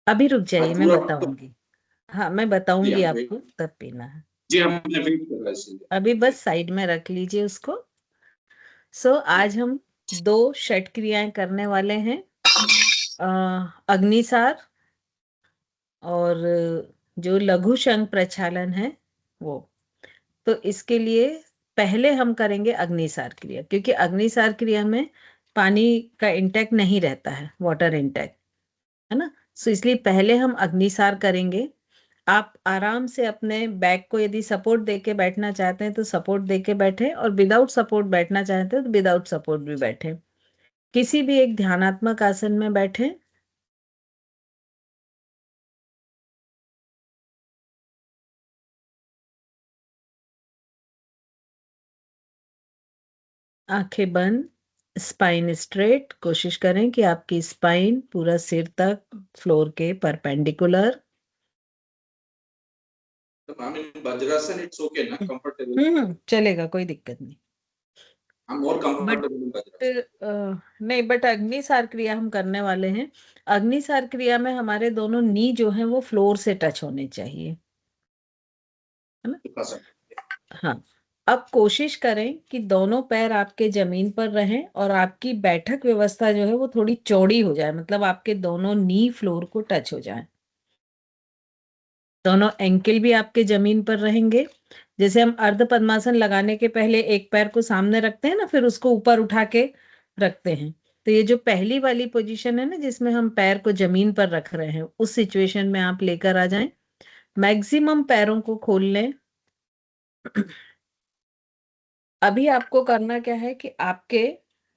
अभी रुक जाइए, मैं पूरा बताऊंगी। हाँ, मैं बताऊंगी आपको, तब पीना है। जी, हम वेट कर रहे हैं। अभी बस साइड में रख लीजिए उसको। आज हम 2 षट क्रियाएं करने वाले हैं, अग्निसार और जो लघु शंख प्रक्षालन है वो। तो इसके लिए पहले हम करेंगे अग्निसार क्रिया, क्योंकि अग्निसार क्रिया में पानी का इंटेक नहीं रहता है, वाटर इंटेक, है ना। इसलिए पहले हम अग्निसार करेंगे। आप आराम से अपने बैक को यदि सपोर्ट देके बैठना चाहते हैं तो सपोर्ट देके बैठे, और विदाउट सपोर्ट बैठना चाहते हैं तो विदाउट सपोर्ट भी बैठे। किसी भी एक ध्यानात्मक आसन में बैठे। आंखें बंद, स्पाइन स्ट्रेट। कोशिश करें कि आपकी स्पाइन पूरा सिर तक फ्लोर के परपेंडिकुलर। तो ma'am in vajrasana it's okay ना, कंफर्टेबल? चलेगा, कोई दिक्कत नहीं। I'm more but comfortable in Vajrasan. नहीं, बट अग्निसार क्रिया हम करने वाले हैं। अग्निसार क्रिया में हमारे दोनों नी जो हैं वो फ्लोर से टच होने चाहिए, है ना। हाँ। अब कोशिश करें कि दोनों पैर आपके जमीन पर रहें और आपकी बैठक व्यवस्था जो है वो थोड़ी चौड़ी हो जाए, मतलब आपके दोनों नी फ्लोर को टच हो जाए। दोनों एंकल भी आपके जमीन पर रहेंगे। जैसे हम अर्ध पद्मासन लगाने के पहले एक पैर को सामने रखते हैं ना, फिर उसको ऊपर उठा के रखते हैं। तो ये जो पहली वाली पोजीशन है ना, जिसमें हम पैर को जमीन पर रख रहे हैं, उस सिचुएशन में आप लेकर आ जाएं। मैक्सिमम पैरों को खोल लें। अभी आपको करना क्या है कि आपके,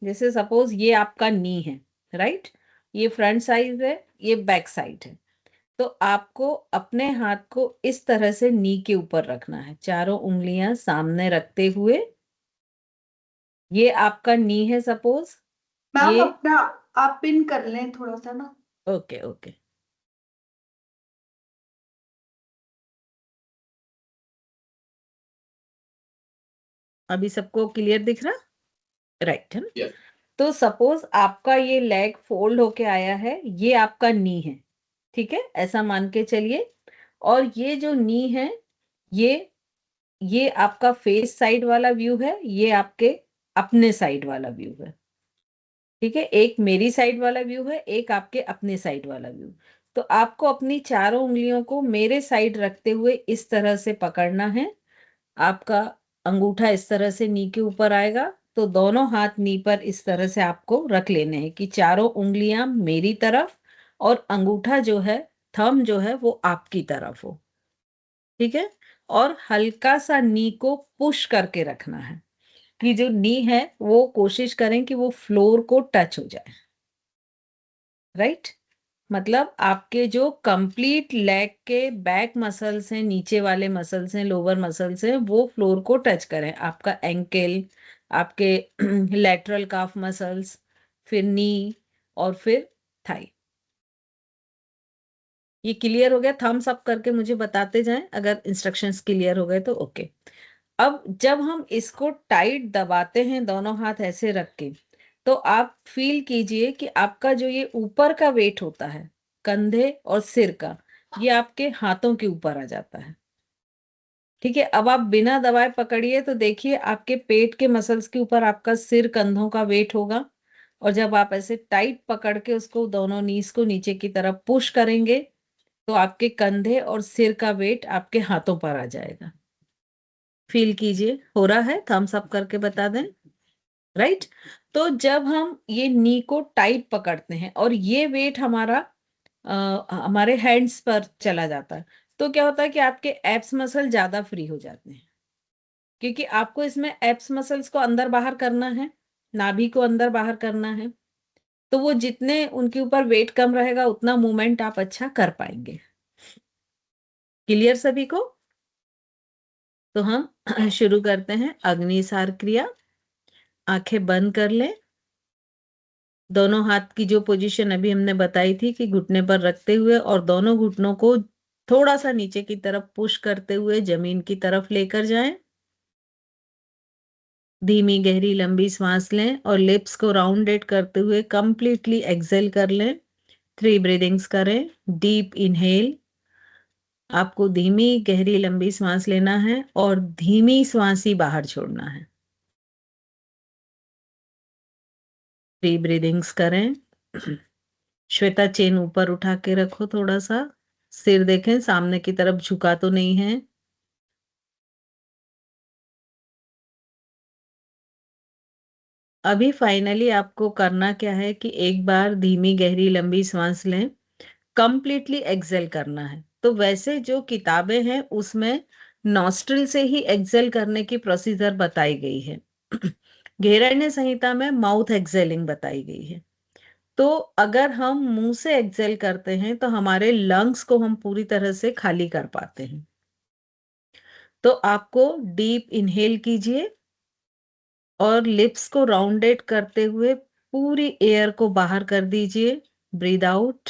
जैसे सपोज ये आपका नी है, राइट, ये फ्रंट साइड है, ये बैक साइड है। तो आपको अपने हाथ को इस तरह से नी के ऊपर रखना है, चारों उंगलियां सामने रखते हुए। ये आपका नी है सपोज। मैम ये अपना आप पिन कर लें थोड़ा सा ना। Okay okay. अभी सबको क्लियर दिख रहा, राइट, है ना। Yeah. तो सपोज आपका ये लेग फोल्ड होके आया है, ये आपका नी है, ठीक है, ऐसा मान के चलिए। और ये जो नी है, ये ये आपका फेस साइड वाला व्यू है, ये आपके अपने साइड वाला व्यू है, ठीक है। एक मेरी साइड वाला व्यू है, एक आपके अपने साइड वाला व्यू। तो आपको अपनी चारों उंगलियों को मेरे साइड रखते हुए इस तरह से पकड़ना है। आपका अंगूठा इस तरह से नी के ऊपर आएगा, तो दोनों हाथ नी पर इस तरह से आपको रख लेने हैं कि चारों उंगलियां मेरी तरफ और अंगूठा जो है, थंब जो है, वो आपकी तरफ हो, ठीक है। और हल्का सा नी को पुश करके रखना है कि जो नी है वो कोशिश करें कि वो फ्लोर को टच हो जाए, राइट। मतलब आपके जो कंप्लीट लेग के बैक मसल्स हैं, नीचे वाले मसल्स हैं, लोअर मसल्स हैं, वो फ्लोर को टच करें। आपका एंकल, आपके लैटरल काफ मसल्स, फिर नी, और फिर थाई। ये क्लियर हो गया? थम्स अप करके मुझे बताते जाएं अगर इंस्ट्रक्शंस क्लियर हो गए तो ओके। अब जब हम इसको टाइट दबाते हैं दोनों हाथ ऐसे रख के, तो आप फील कीजिए कि आपका जो ये ऊपर का वेट होता है, कंधे और सिर का, ये आपके हाथों के ऊपर आ जाता है, ठीक है। अब आप बिना दबाए पकड़िए तो देखिए आपके पेट के मसल्स के ऊपर आपका सिर, कंधों का वेट होगा। और जब आप ऐसे टाइट पकड़ के उसको दोनों नीज को नीचे की तरफ पुश करेंगे, तो आपके कंधे और सिर का वेट आपके हाथों पर आ जाएगा। फील कीजिए, हो रहा है? थम्स अप करके बता दें, राइट। तो जब हम ये नी को टाइट पकड़ते हैं और ये वेट हमारा हमारे हैंड्स पर चला जाता है, तो क्या होता है कि आपके एब्स मसल ज्यादा फ्री हो जाते हैं, क्योंकि आपको इसमें एब्स मसल्स को अंदर बाहर करना है, नाभि को अंदर बाहर करना है। तो वो जितने उनके ऊपर वेट कम रहेगा, उतना मूवमेंट आप अच्छा कर पाएंगे। क्लियर सभी को? तो हम शुरू करते हैं अग्निसार क्रिया। आंखें बंद कर लें। दोनों हाथ की जो पोजीशन अभी हमने बताई थी कि घुटने पर रखते हुए और दोनों घुटनों को थोड़ा सा नीचे की तरफ पुश करते हुए जमीन की तरफ लेकर जाएं। धीमी गहरी लंबी सांस लें और लिप्स को राउंडेड करते हुए कंप्लीटली एक्सेल कर लें। 3 ब्रीदिंग्स करें। डीप इनहेल, आपको धीमी गहरी लंबी सांस लेना है और धीमी सांस ही बाहर छोड़ना है। 3 ब्रीदिंग्स करें। श्वेता चेन ऊपर उठा के रखो थोड़ा सा, सिर देखें सामने की तरफ झुका तो नहीं है। अभी फाइनली आपको करना क्या है कि एक बार धीमी गहरी लंबी सांस लें, कंप्लीटली एक्सेल करना है। तो वैसे जो किताबें हैं उसमें नॉस्ट्रिल से ही एक्सेल करने की प्रोसीजर बताई गई है। घेरण्य संहिता में माउथ एक्सेलिंग बताई गई है। तो अगर हम मुंह से एक्सेल करते हैं तो हमारे लंग्स को हम पूरी तरह से खाली कर पाते हैं। तो आपको डीप इनहेल कीजिए और लिप्स को राउंडेड करते हुए पूरी एयर को बाहर कर दीजिए। Breathe out.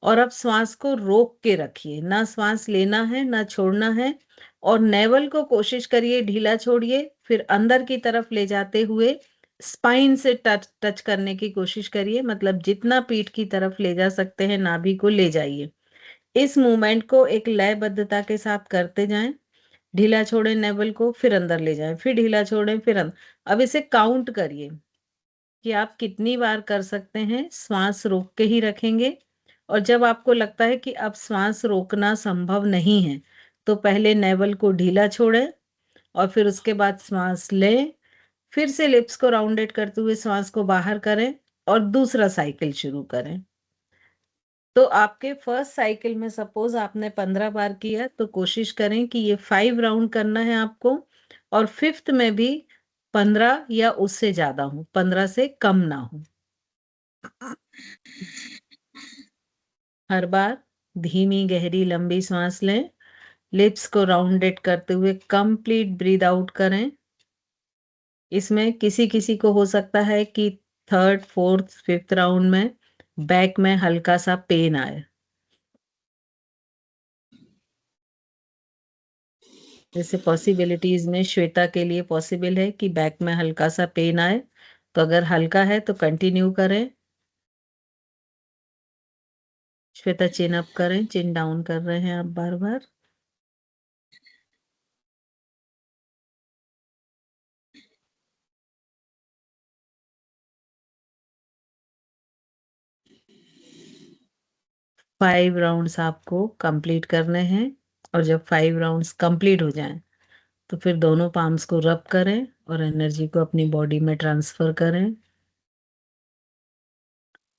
और अब श्वास को रोक के रखिए, ना श्वास लेना है ना छोड़ना है। और नेवल को कोशिश करिए ढीला छोड़िए, फिर अंदर की तरफ ले जाते हुए स्पाइन से टच करने की कोशिश करिए, मतलब जितना पीठ की तरफ ले जा सकते हैं नाभि को ले जाइए। इस मूवमेंट को एक लयबद्धता के साथ करते जाएं। ढीला छोड़ें नेवल को, फिर अंदर ले जाएं, फिर ढीला छोड़ें, फिर अंदर। अब इसे काउंट करिए कि आप कितनी बार कर सकते हैं। श्वास रोक के ही रखेंगे और जब आपको लगता है कि अब श्वास रोकना संभव नहीं है तो पहले नेवल को ढीला छोड़ें और फिर उसके बाद श्वास लें। फिर से लिप्स को राउंडेड करते हुए श्वास को बाहर करें और दूसरा साइकिल शुरू करें। तो आपके फर्स्ट साइकिल में सपोज आपने 15 बार किया तो कोशिश करें कि ये 5 राउंड करना है आपको, और फिफ्थ में भी 15 या उससे ज्यादा हो, 15 से कम ना हो। हर बार धीमी गहरी लंबी सांस लें, लिप्स को राउंडेड करते हुए कंप्लीट ब्रीद आउट करें। इसमें किसी किसी को हो सकता है कि थर्ड फोर्थ फिफ्थ राउंड में बैक में हल्का सा पेन आए। जैसे पॉसिबिलिटीज में श्वेता के लिए पॉसिबल है कि बैक में हल्का सा पेन आए, तो अगर हल्का है तो कंटिन्यू करें। श्वेता चिन अप करें, चिन डाउन कर रहे हैं आप बार बार। फाइव राउंड्स आपको कंप्लीट करने हैं और जब 5 राउंड्स कंप्लीट हो जाएं तो फिर दोनों पाम्स को रब करें और एनर्जी को अपनी बॉडी में ट्रांसफर करें।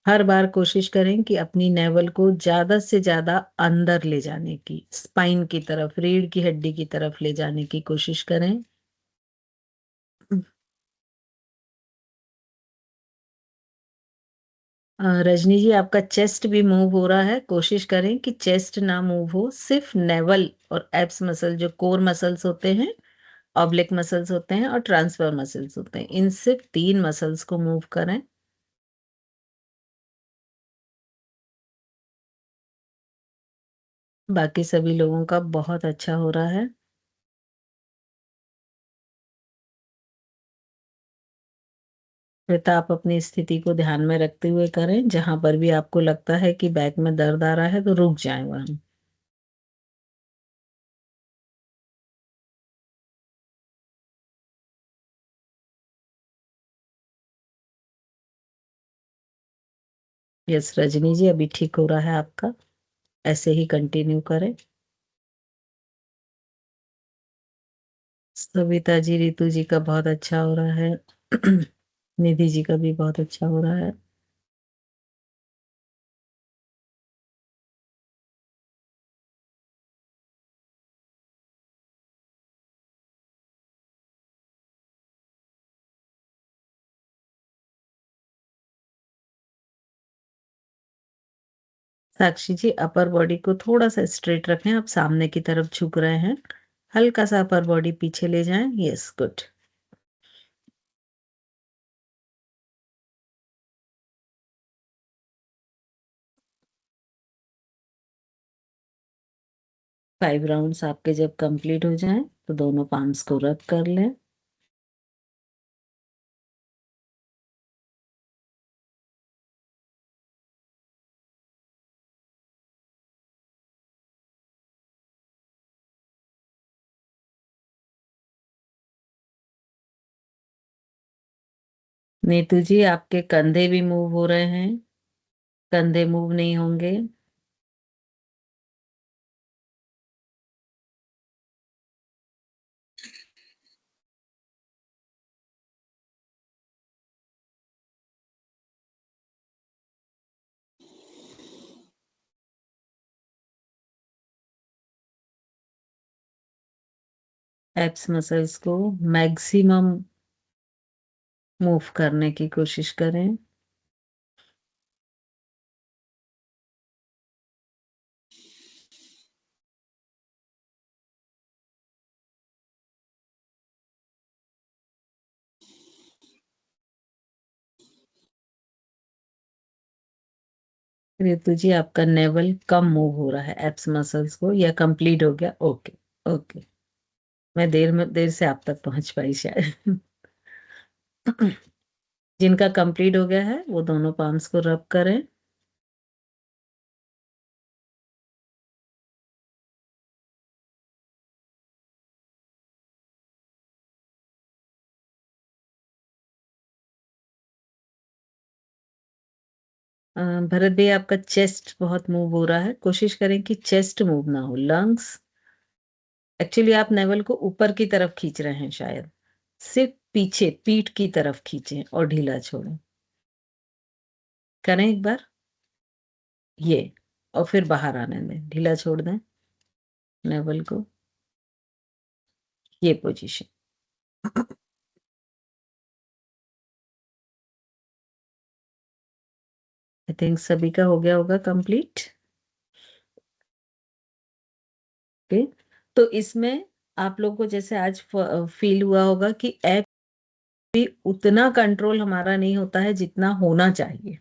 हर बार कोशिश करें कि अपनी नेवल को ज्यादा से ज्यादा अंदर ले जाने की, स्पाइन की तरफ, रीढ़ की हड्डी की तरफ ले जाने की कोशिश करें। रजनी जी, आपका चेस्ट भी मूव हो रहा है, कोशिश करें कि चेस्ट ना मूव हो, सिर्फ नेवल और एब्स मसल जो कोर मसल्स होते हैं, ऑब्लिक मसल्स होते हैं और ट्रांसफर मसल्स होते हैं, इन सिर्फ 3 मसल्स को मूव करें। बाकी सभी लोगों का बहुत अच्छा हो रहा है। श्वेता, आप अपनी स्थिति को ध्यान में रखते हुए करें। जहां पर भी आपको लगता है कि बैक में दर्द आ रहा है तो रुक जाएं वहां। यस रजनी जी, अभी ठीक हो रहा है आपका, ऐसे ही कंटिन्यू करें। सविता जी, रितु जी का बहुत अच्छा हो रहा है। निधि जी का भी बहुत अच्छा हो रहा है। साक्षी जी, अपर बॉडी को थोड़ा सा स्ट्रेट रखें, आप सामने की तरफ झुक रहे हैं, हल्का सा अपर बॉडी पीछे ले जाएं। Yes, good. 5 राउंड्स आपके जब कंप्लीट हो जाएं तो दोनों पाम्स को रब कर लें। नीतू जी, आपके कंधे भी मूव हो रहे हैं, कंधे मूव नहीं होंगे। एब्स मसल्स को मैक्सिमम मूव करने की कोशिश करें। रितु जी, आपका नेवल कम मूव हो रहा है एब्स मसल्स को, या कंप्लीट हो गया? Okay, okay. मैं देर से आप तक पहुंच पाई शायद। जिनका कंप्लीट हो गया है वो दोनों पाम्स को रब करें। भरत भैया, आपका चेस्ट बहुत मूव हो रहा है, कोशिश करें कि चेस्ट मूव ना हो। लंग्स, एक्चुअली आप नेवल को ऊपर की तरफ खींच रहे हैं शायद, सिर्फ पीछे पीठ की तरफ खींचें और ढीला छोड़ें। करें एक बार ये, और फिर बाहर आने दें, ढीला छोड़ दें नेवल को, ये पोजीशन। आई थिंक सभी का हो गया होगा कंप्लीट। ओके, तो इसमें आप लोग को जैसे आज फील हुआ होगा कि ऐप भी उतना कंट्रोल हमारा नहीं होता है जितना होना चाहिए।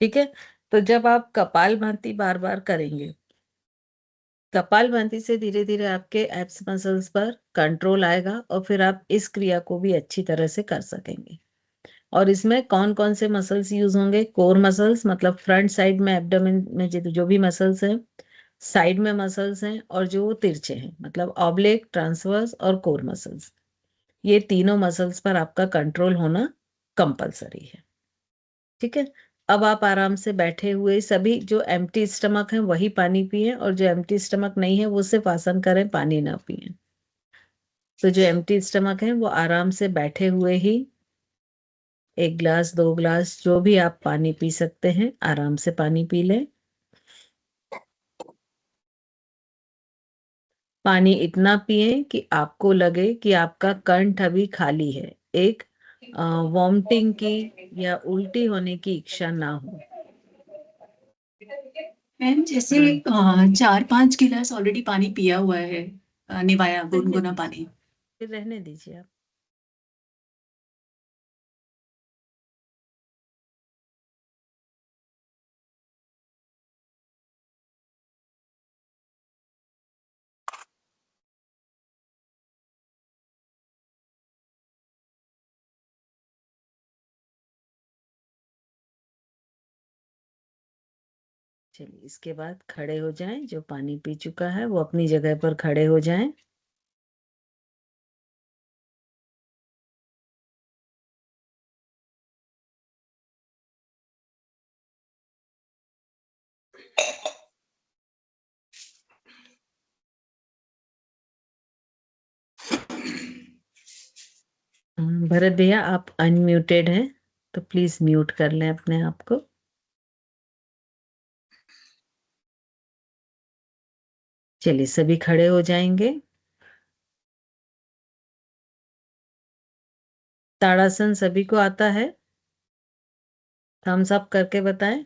ठीक है, तो जब आप कपालभाति बार बार करेंगे, कपालभाति से धीरे धीरे आपके एब्स मसल्स पर कंट्रोल आएगा और फिर आप इस क्रिया को भी अच्छी तरह से कर सकेंगे। और इसमें कौन कौन से मसल्स यूज होंगे? कोर मसल्स, मतलब फ्रंट साइड में एब्डोमेन में जो भी मसल्स हैं, साइड में मसल्स हैं, और जो तिरछे हैं, मतलब ऑब्लिक, ट्रांसवर्स और कोर मसल्स, ये तीनों मसल्स पर आपका कंट्रोल होना कंपलसरी है। ठीक है, अब आप आराम से बैठे हुए सभी जो एम्प्टी स्टमक है वही पानी पिए, और जो एम्प्टी स्टमक नहीं है वो सिर्फ आसन करें, पानी ना पिए। तो जो एम्प्टी स्टमक है वो आराम से बैठे हुए ही 1 ग्लास 2 ग्लास जो भी आप पानी पी सकते हैं, आराम से पानी पी लें। पानी इतना पिए कि आपको लगे कि आपका कंठ अभी खाली है, एक वॉमिटिंग की या उल्टी होने की इच्छा ना हो। मैम जैसे 4-5 गिलास ऑलरेडी पानी पिया हुआ है, निवाया गुनगुना पानी। फिर रहने दीजिए आप। चलिए, इसके बाद खड़े हो जाएं, जो पानी पी चुका है वो अपनी जगह पर खड़े हो जाएं। भरत भैया, आप अनम्यूटेड हैं, तो प्लीज म्यूट कर लें अपने आप को। चलिए, सभी खड़े हो जाएंगे। ताड़ासन सभी को आता है? थम्स अप करके बताएं।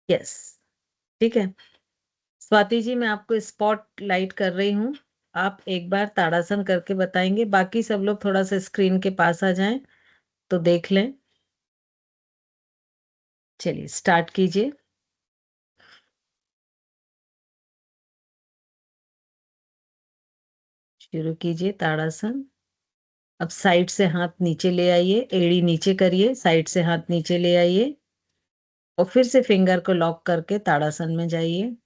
यस, ठीक है। स्वाति जी, मैं आपको स्पॉट लाइट कर रही हूँ, आप एक बार ताड़ासन करके बताएंगे, बाकी सब लोग थोड़ा सा स्क्रीन के पास आ जाएं तो देख लें। चलिए, स्टार्ट कीजिए। शुरू कीजिए ताड़ासन। अब साइड से हाथ नीचे ले आइए, एड़ी नीचे करिए, साइड से हाथ नीचे ले आइए, और फिर से फिंगर को लॉक करके ताड़ासन में जाइए।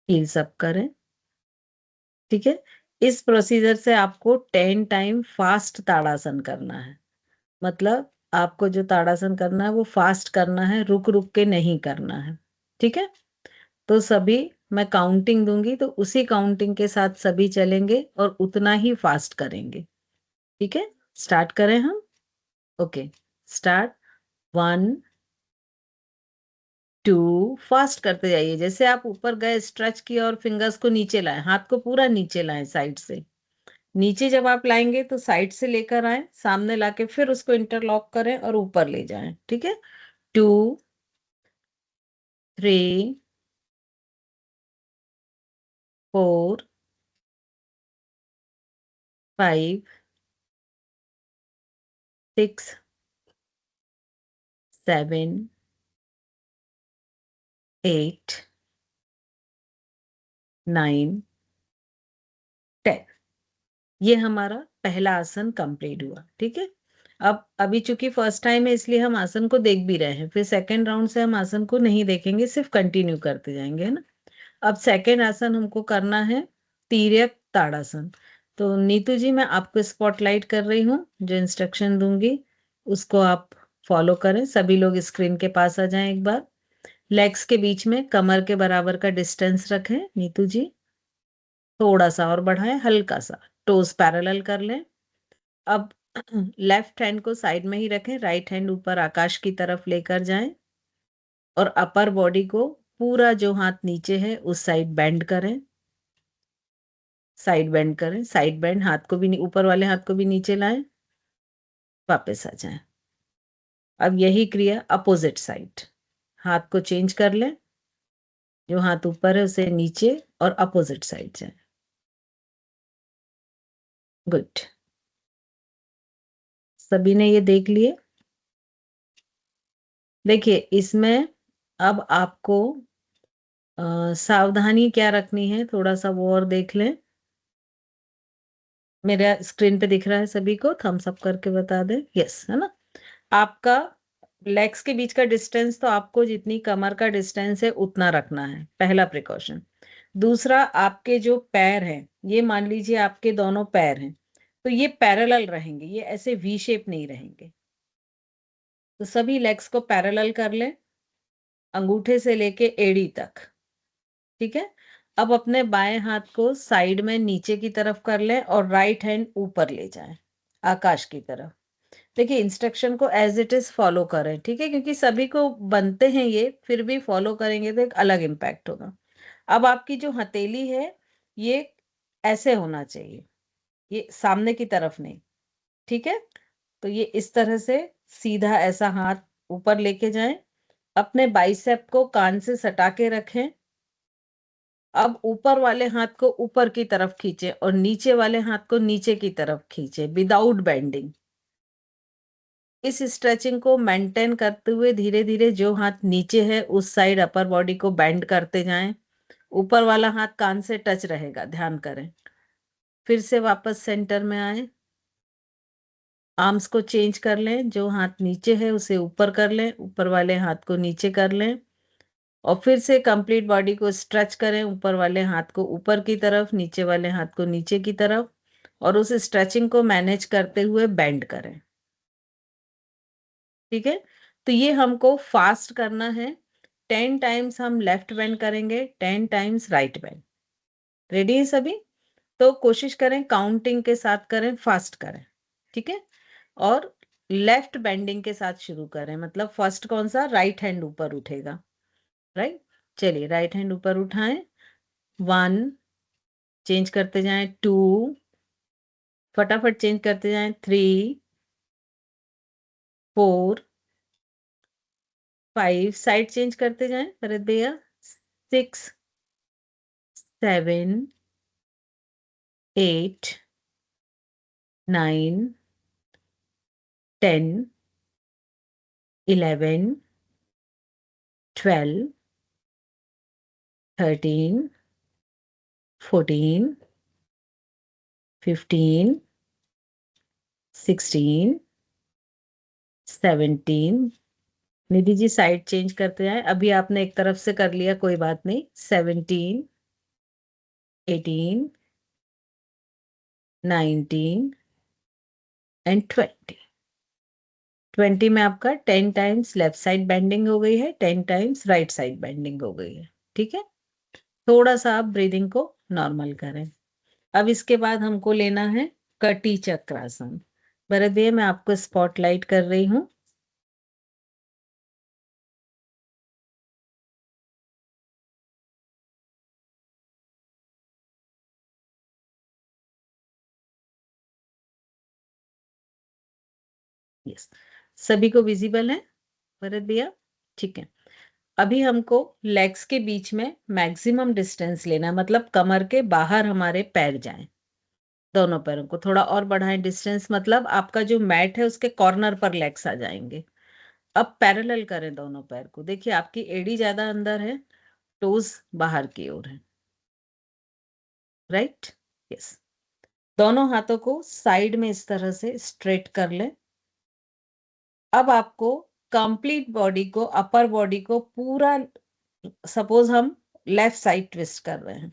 हील्स अप करें। ठीक है, इस प्रोसीजर से आपको 10 टाइम फास्ट ताड़ासन करना है। मतलब आपको जो ताड़ासन करना है वो फास्ट करना है, रुक रुक के नहीं करना है। ठीक है, तो सभी मैं काउंटिंग दूंगी तो उसी काउंटिंग के साथ सभी चलेंगे और उतना ही फास्ट करेंगे। ठीक है, स्टार्ट करें हम। Okay, start. 1 2, फास्ट करते जाइए। जैसे आप ऊपर गए स्ट्रेच किए और फिंगर्स को नीचे लाए, हाथ को पूरा नीचे लाएं साइड से। नीचे जब आप लाएंगे तो साइड से लेकर आए, सामने लाके फिर उसको इंटरलॉक करें और ऊपर ले जाएं। ठीक है, 2 3 4 5 6 7 8 9 10। ये हमारा पहला आसन कंप्लीट हुआ। ठीक है, अब अभी चूंकि फर्स्ट टाइम है इसलिए हम आसन को देख भी रहे हैं, फिर सेकेंड राउंड से हम आसन को नहीं देखेंगे, सिर्फ कंटिन्यू करते जाएंगे, है ना। अब सेकेंड आसन हमको करना है तिर्यक ताड़ासन। तो नीतू जी मैं आपको स्पॉटलाइट कर रही हूँ, जो इंस्ट्रक्शन दूंगी उसको आप फॉलो करें। सभी लोग स्क्रीन के पास आ जाएं एक बार। लेग्स के बीच में कमर के बराबर का डिस्टेंस रखें नीतू जी, थोड़ा सा और बढ़ाएं, हल्का सा। टोज पैरेलल कर लें। अब लेफ्ट हैंड को साइड में ही रखें, राइट हैंड ऊपर आकाश की तरफ लेकर जाएं और अपर बॉडी को पूरा जो हाथ नीचे है उस साइड बेंड करें। साइड बेंड करें, साइड बेंड, हाथ को भी ऊपर वाले हाथ को भी नीचे लाएं, वापस आ जाएं। अब यही क्रिया अपोजिट साइड, हाथ को चेंज कर लें, जो हाथ ऊपर है उसे नीचे और अपोजिट साइड जाएं। गुड, सभी ने ये देख लिए। देखिए इसमें अब आपको सावधानी क्या रखनी है, थोड़ा सा वो और देख लें। मेरा स्क्रीन पे दिख रहा है सभी को, थम्स अप करके बता दें यस, है ना। आपका लेग्स के बीच का डिस्टेंस तो आपको जितनी कमर का डिस्टेंस है उतना रखना है, पहला प्रिकॉशन। दूसरा, आपके जो पैर हैं, ये मान लीजिए आपके दोनों पैर हैं, तो ये पैरेलल रहेंगे, ये ऐसे वी शेप नहीं रहेंगे। तो सभी लेग्स को पैरेलल कर लें, अंगूठे से लेके एड़ी तक। ठीक है, अब अपने बाएं हाथ को साइड में नीचे की तरफ कर लें और राइट हैंड ऊपर ले जाएं आकाश की तरफ। देखिए इंस्ट्रक्शन को एज इट इज फॉलो करें, ठीक है, क्योंकि सभी को बनते हैं ये, फिर भी फॉलो करेंगे तो एक अलग इम्पैक्ट होगा। अब आपकी जो हथेली है ये ऐसे होना चाहिए, ये सामने की तरफ नहीं। ठीक है, तो ये इस तरह से सीधा ऐसा हाथ ऊपर लेके जाएं, अपने बाइसेप को कान से सटा के रखें। अब ऊपर वाले हाथ को ऊपर की तरफ खींचे और नीचे वाले हाथ को नीचे की तरफ खींचे विदाउट बेंडिंग। इस स्ट्रेचिंग को मेंटेन करते हुए धीरे धीरे जो हाथ नीचे है उस साइड अपर बॉडी को बेंड करते जाएं। ऊपर वाला हाथ कान से टच रहेगा, ध्यान करें। फिर से वापस सेंटर में आए, आर्म्स को चेंज कर लें, जो हाथ नीचे है उसे ऊपर कर लें, ऊपर वाले हाथ को नीचे कर लें और फिर से कंप्लीट बॉडी को स्ट्रेच करें, ऊपर वाले हाथ को ऊपर की तरफ, नीचे वाले हाथ को नीचे की तरफ, और उस स्ट्रेचिंग को मैनेज करते हुए बेंड करें। ठीक है, तो ये हमको फास्ट करना है। 10 टाइम्स हम लेफ्ट बेंड करेंगे, 10 टाइम्स राइट बेंड। रेडी है सभी? तो कोशिश करें काउंटिंग के साथ करें, फास्ट करें। ठीक है, और लेफ्ट बेंडिंग के साथ शुरू करें, मतलब फर्स्ट कौन सा, राइट हैंड ऊपर उठेगा। राइट, चलिए राइट हैंड ऊपर उठाएं, 1 चेंज करते जाएं, 2 फटाफट चेंज करते जाएं, 3 4 5 साइड चेंज करते जाएं भरत भैया, 6 7 8 9 10 11 12 13 14 15 16 17। निधि जी साइड चेंज करते जाएं, अभी आपने एक तरफ से कर लिया कोई बात नहीं, 17 18 19 एंड 20। 20 में आपका 10 टाइम्स लेफ्ट साइड बेंडिंग हो गई है, 10 टाइम्स राइट साइड बेंडिंग हो गई है। ठीक है, थोड़ा सा आप ब्रीदिंग को नॉर्मल करें। अब इसके बाद हमको लेना है कटी चक्रासन। भरत भैया मैं आपको स्पॉटलाइट कर रही हूँ। यस, सभी को विजिबल है भरत भैया? ठीक है, अभी हमको लेग्स के बीच में मैक्सिमम डिस्टेंस लेना है, मतलब कमर के बाहर हमारे पैर जाएं। दोनों पैरों को थोड़ा और बढ़ाएं डिस्टेंस, मतलब आपका जो मैट है उसके कॉर्नर पर लेग्स आ जाएंगे। अब पैरेलल करें दोनों पैर को। देखिए आपकी एड़ी ज्यादा अंदर है, टोज बाहर की ओर है, राइट? यस, दोनों हाथों को साइड में इस तरह से स्ट्रेट कर लें। अब आपको कंप्लीट बॉडी को, अपर बॉडी को पूरा, सपोज हम लेफ्ट साइड ट्विस्ट कर रहे हैं,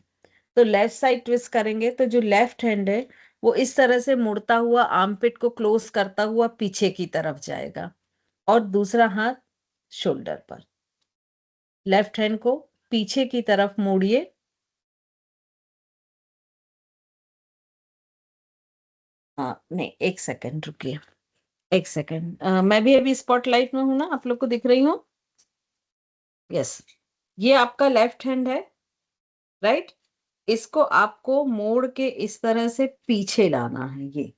तो लेफ्ट साइड ट्विस्ट करेंगे तो जो लेफ्ट हैंड है वो इस तरह से मुड़ता हुआ आर्मपिट को क्लोज करता हुआ पीछे की तरफ जाएगा, और दूसरा हाथ शोल्डर पर। लेफ्ट हैंड को पीछे की तरफ मोड़िए। हाँ नहीं, एक सेकंड रुकिए, एक सेकंड। मैं भी अभी स्पॉटलाइट में हूं ना, आप लोग को दिख रही हूँ? यस, ये आपका लेफ्ट हैंड है, राइट? इसको आपको मोड़ के इस तरह से पीछे लाना है, ये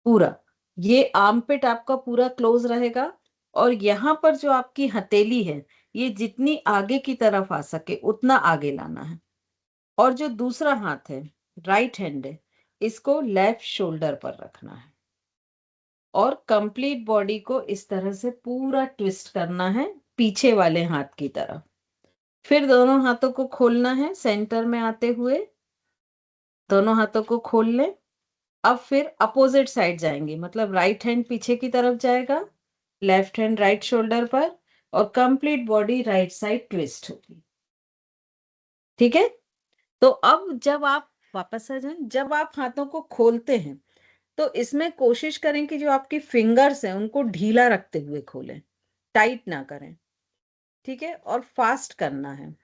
पूरा, ये आर्मपिट आपका पूरा क्लोज रहेगा, और यहाँ पर जो आपकी हथेली है ये जितनी आगे की तरफ आ सके उतना आगे लाना है। और जो दूसरा हाथ है, राइट हैंड है, इसको लेफ्ट शोल्डर पर रखना है, और कंप्लीट बॉडी को इस तरह से पूरा ट्विस्ट करना है पीछे वाले हाथ की तरफ। फिर दोनों हाथों को खोलना है सेंटर में आते हुए, दोनों हाथों को खोल लें। अब फिर अपोजिट साइड जाएंगे, मतलब राइट हैंड पीछे की तरफ जाएगा, लेफ्ट हैंड राइट शोल्डर पर, और complete body right side twist होगी। ठीक है, तो अब जब आप वापस आ जाएं, जब आप हाथों को खोलते हैं तो इसमें कोशिश करें कि जो आपकी फिंगर्स हैं उनको ढीला रखते हुए खोलें, टाइट ना करें। ठीक है, और फास्ट करना है।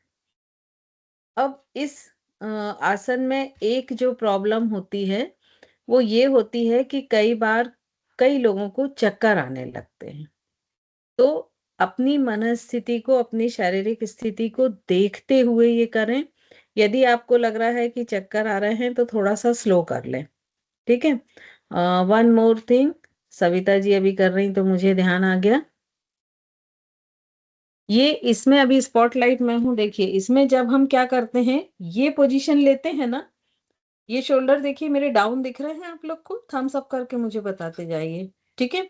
अब इस आसन में एक जो प्रॉब्लम होती है वो ये होती है कि कई बार कई लोगों को चक्कर आने लगते हैं। तो अपनी मनस्थिति को, अपनी शारीरिक स्थिति को देखते हुए ये करें। यदि आपको लग रहा है कि चक्कर आ रहे हैं तो थोड़ा सा स्लो कर लें। ठीक है, one more thing, Savita ji अभी कर रही तो मुझे ध्यान आ गया, ये इसमें अभी स्पॉटलाइट में हूं। देखिए इसमें जब हम क्या करते हैं, ये पोजीशन लेते हैं ना, ये शोल्डर देखिए मेरे डाउन दिख रहे हैं आप लोग को? थम्स अप करके मुझे बताते जाइए। ठीक है,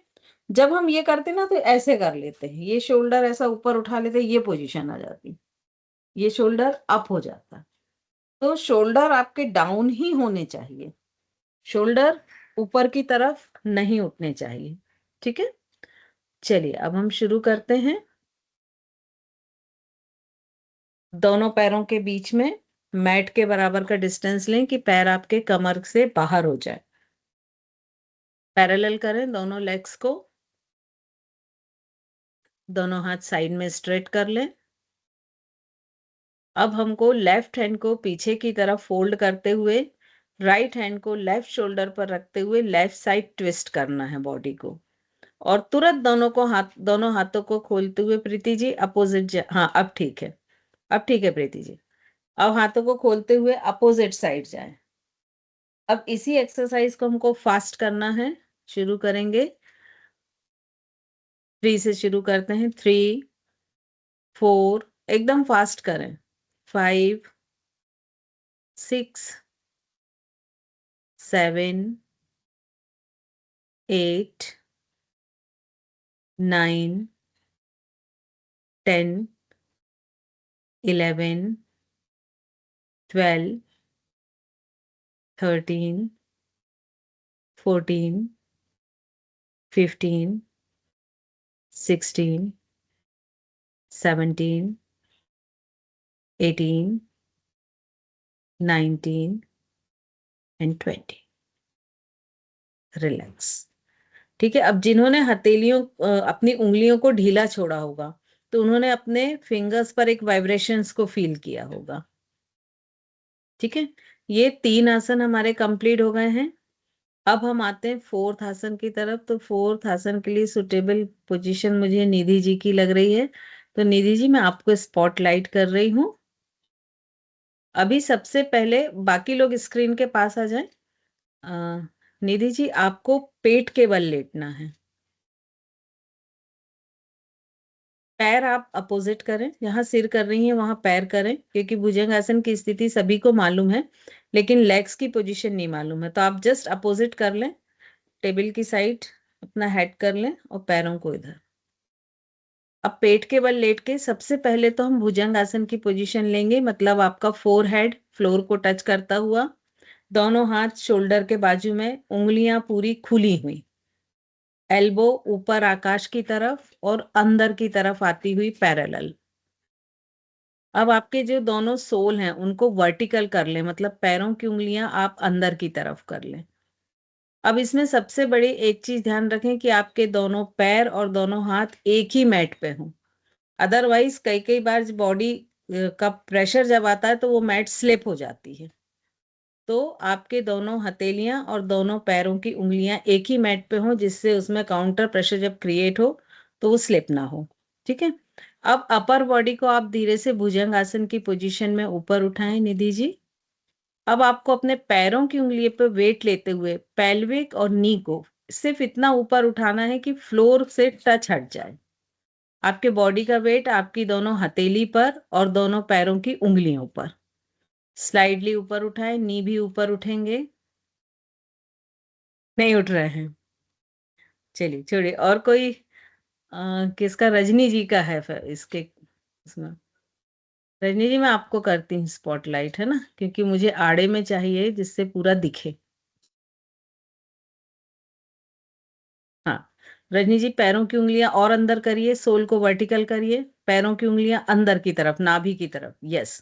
जब हम ये करते हैं ना तो ऐसे कर लेते हैं, ये शोल्डर ऐसा ऊपर उठा लेते हैं, ये पोजीशन आ जाती, ये शोल्डर अप हो जाता। तो शोल्डर आपके डाउन ही होने चाहिए, शोल्डर ऊपर की तरफ नहीं उठने चाहिए। ठीक है, चलिए अब हम शुरू करते हैं। दोनों पैरों के बीच में मैट के बराबर का डिस्टेंस लें कि पैर आपके कमर से बाहर हो जाए। पैरेलल करें दोनों लेग्स को, दोनों हाथ साइड में स्ट्रेट कर लें। अब हमको लेफ्ट हैंड को पीछे की तरफ फोल्ड करते हुए राइट हैंड को लेफ्ट शोल्डर पर रखते हुए लेफ्ट साइड ट्विस्ट करना है बॉडी को, और तुरंत दोनों हाथों को खोलते हुए प्रीति जी अपोजिट, हाँ अब ठीक है, अब ठीक है प्रीति जी। अब हाथों को खोलते हुए अपोजिट साइड जाएं। अब इसी एक्सरसाइज को हमको फास्ट करना है, शुरू करेंगे 3 से, शुरू करते हैं 3 4, एकदम फास्ट करें, 5 6 7 8 9 10 11 12 13 14 15 16 17 18 19 एंड 20। रिलैक्स। ठीक है, अब जिन्होंने हथेलियों अपनी उंगलियों को ढीला छोड़ा होगा तो उन्होंने अपने फिंगर्स पर एक वाइब्रेशंस को फील किया होगा। ठीक है, ये 3 आसन हमारे कंप्लीट हो गए हैं। अब हम आते हैं 4th आसन की तरफ। तो 4th आसन के लिए सुटेबल पोजीशन मुझे निधि जी की लग रही है। तो निधि जी, मैं आपको स्पॉटलाइट कर रही हूँ। अभी सबसे पहले बाकी लोग स्क्रीन के पास आ जाएं। निधि जी, आपको पेट के बल लेटना है। पैर आप अपोजिट करें, जहां सिर कर रही हैं वहां पैर करें, क्योंकि भुजंगासन की स्थिति सभी को मालूम है लेकिन लेग्स की पोजीशन नहीं मालूम है। तो आप जस्ट अपोजिट कर लें, टेबल की साइड अपना हेड कर लें और पैरों को इधर। अब पेट के बल लेट के सबसे पहले तो हम भुजंग आसन की पोजीशन लेंगे, मतलब आपका फोरहेड फ्लोर को टच करता हुआ, दोनों हाथ शोल्डर के बाजू में, उंगलियां पूरी खुली हुई, एल्बो ऊपर आकाश की तरफ और अंदर की तरफ आती हुई पैरेलल। अब आपके जो दोनों सोल हैं उनको वर्टिकल कर लें, मतलब पैरों की उंगलियां आप अंदर की तरफ कर लें। अब इसमें सबसे बड़ी एक चीज ध्यान रखें कि आपके दोनों पैर और दोनों हाथ एक ही मैट पे हों। अदरवाइज कई कई बार बॉडी का प्रेशर जब आता है तो वो मैट स्लिप हो जाती है। तो आपके दोनों हथेलियां और दोनों पैरों की उंगलियां एक ही मैट पे हों, जिससे उसमें काउंटर प्रेशर जब क्रिएट हो तो वो स्लिप ना हो। ठीक है, अब अपर बॉडी को आप धीरे से भुजंग आसन की पोजीशन में ऊपर उठाएं निधि जी। अब आपको अपने पैरों की उंगली पे वेट लेते हुए पेल्विक और नी को सिर्फ इतना ऊपर उठाना है कि फ्लोर से टच हट जाए। आपके बॉडी का वेट आपकी दोनों हथेली पर और दोनों पैरों की उंगलियों पर। स्लाइडली ऊपर उठाएं, नी भी ऊपर उठेंगे। नहीं उठ रहे हैं, चलिए छोड़िए। और कोई किसका? रजनी जी का है फिर इसके इसमें। रजनी जी, मैं आपको करती हूँ स्पॉटलाइट, है ना, क्योंकि मुझे आड़े में चाहिए जिससे पूरा दिखे। हाँ, रजनी जी, पैरों की उंगलियां और अंदर करिए, सोल को वर्टिकल करिए, पैरों की उंगलियां अंदर की तरफ, नाभि की तरफ। यस।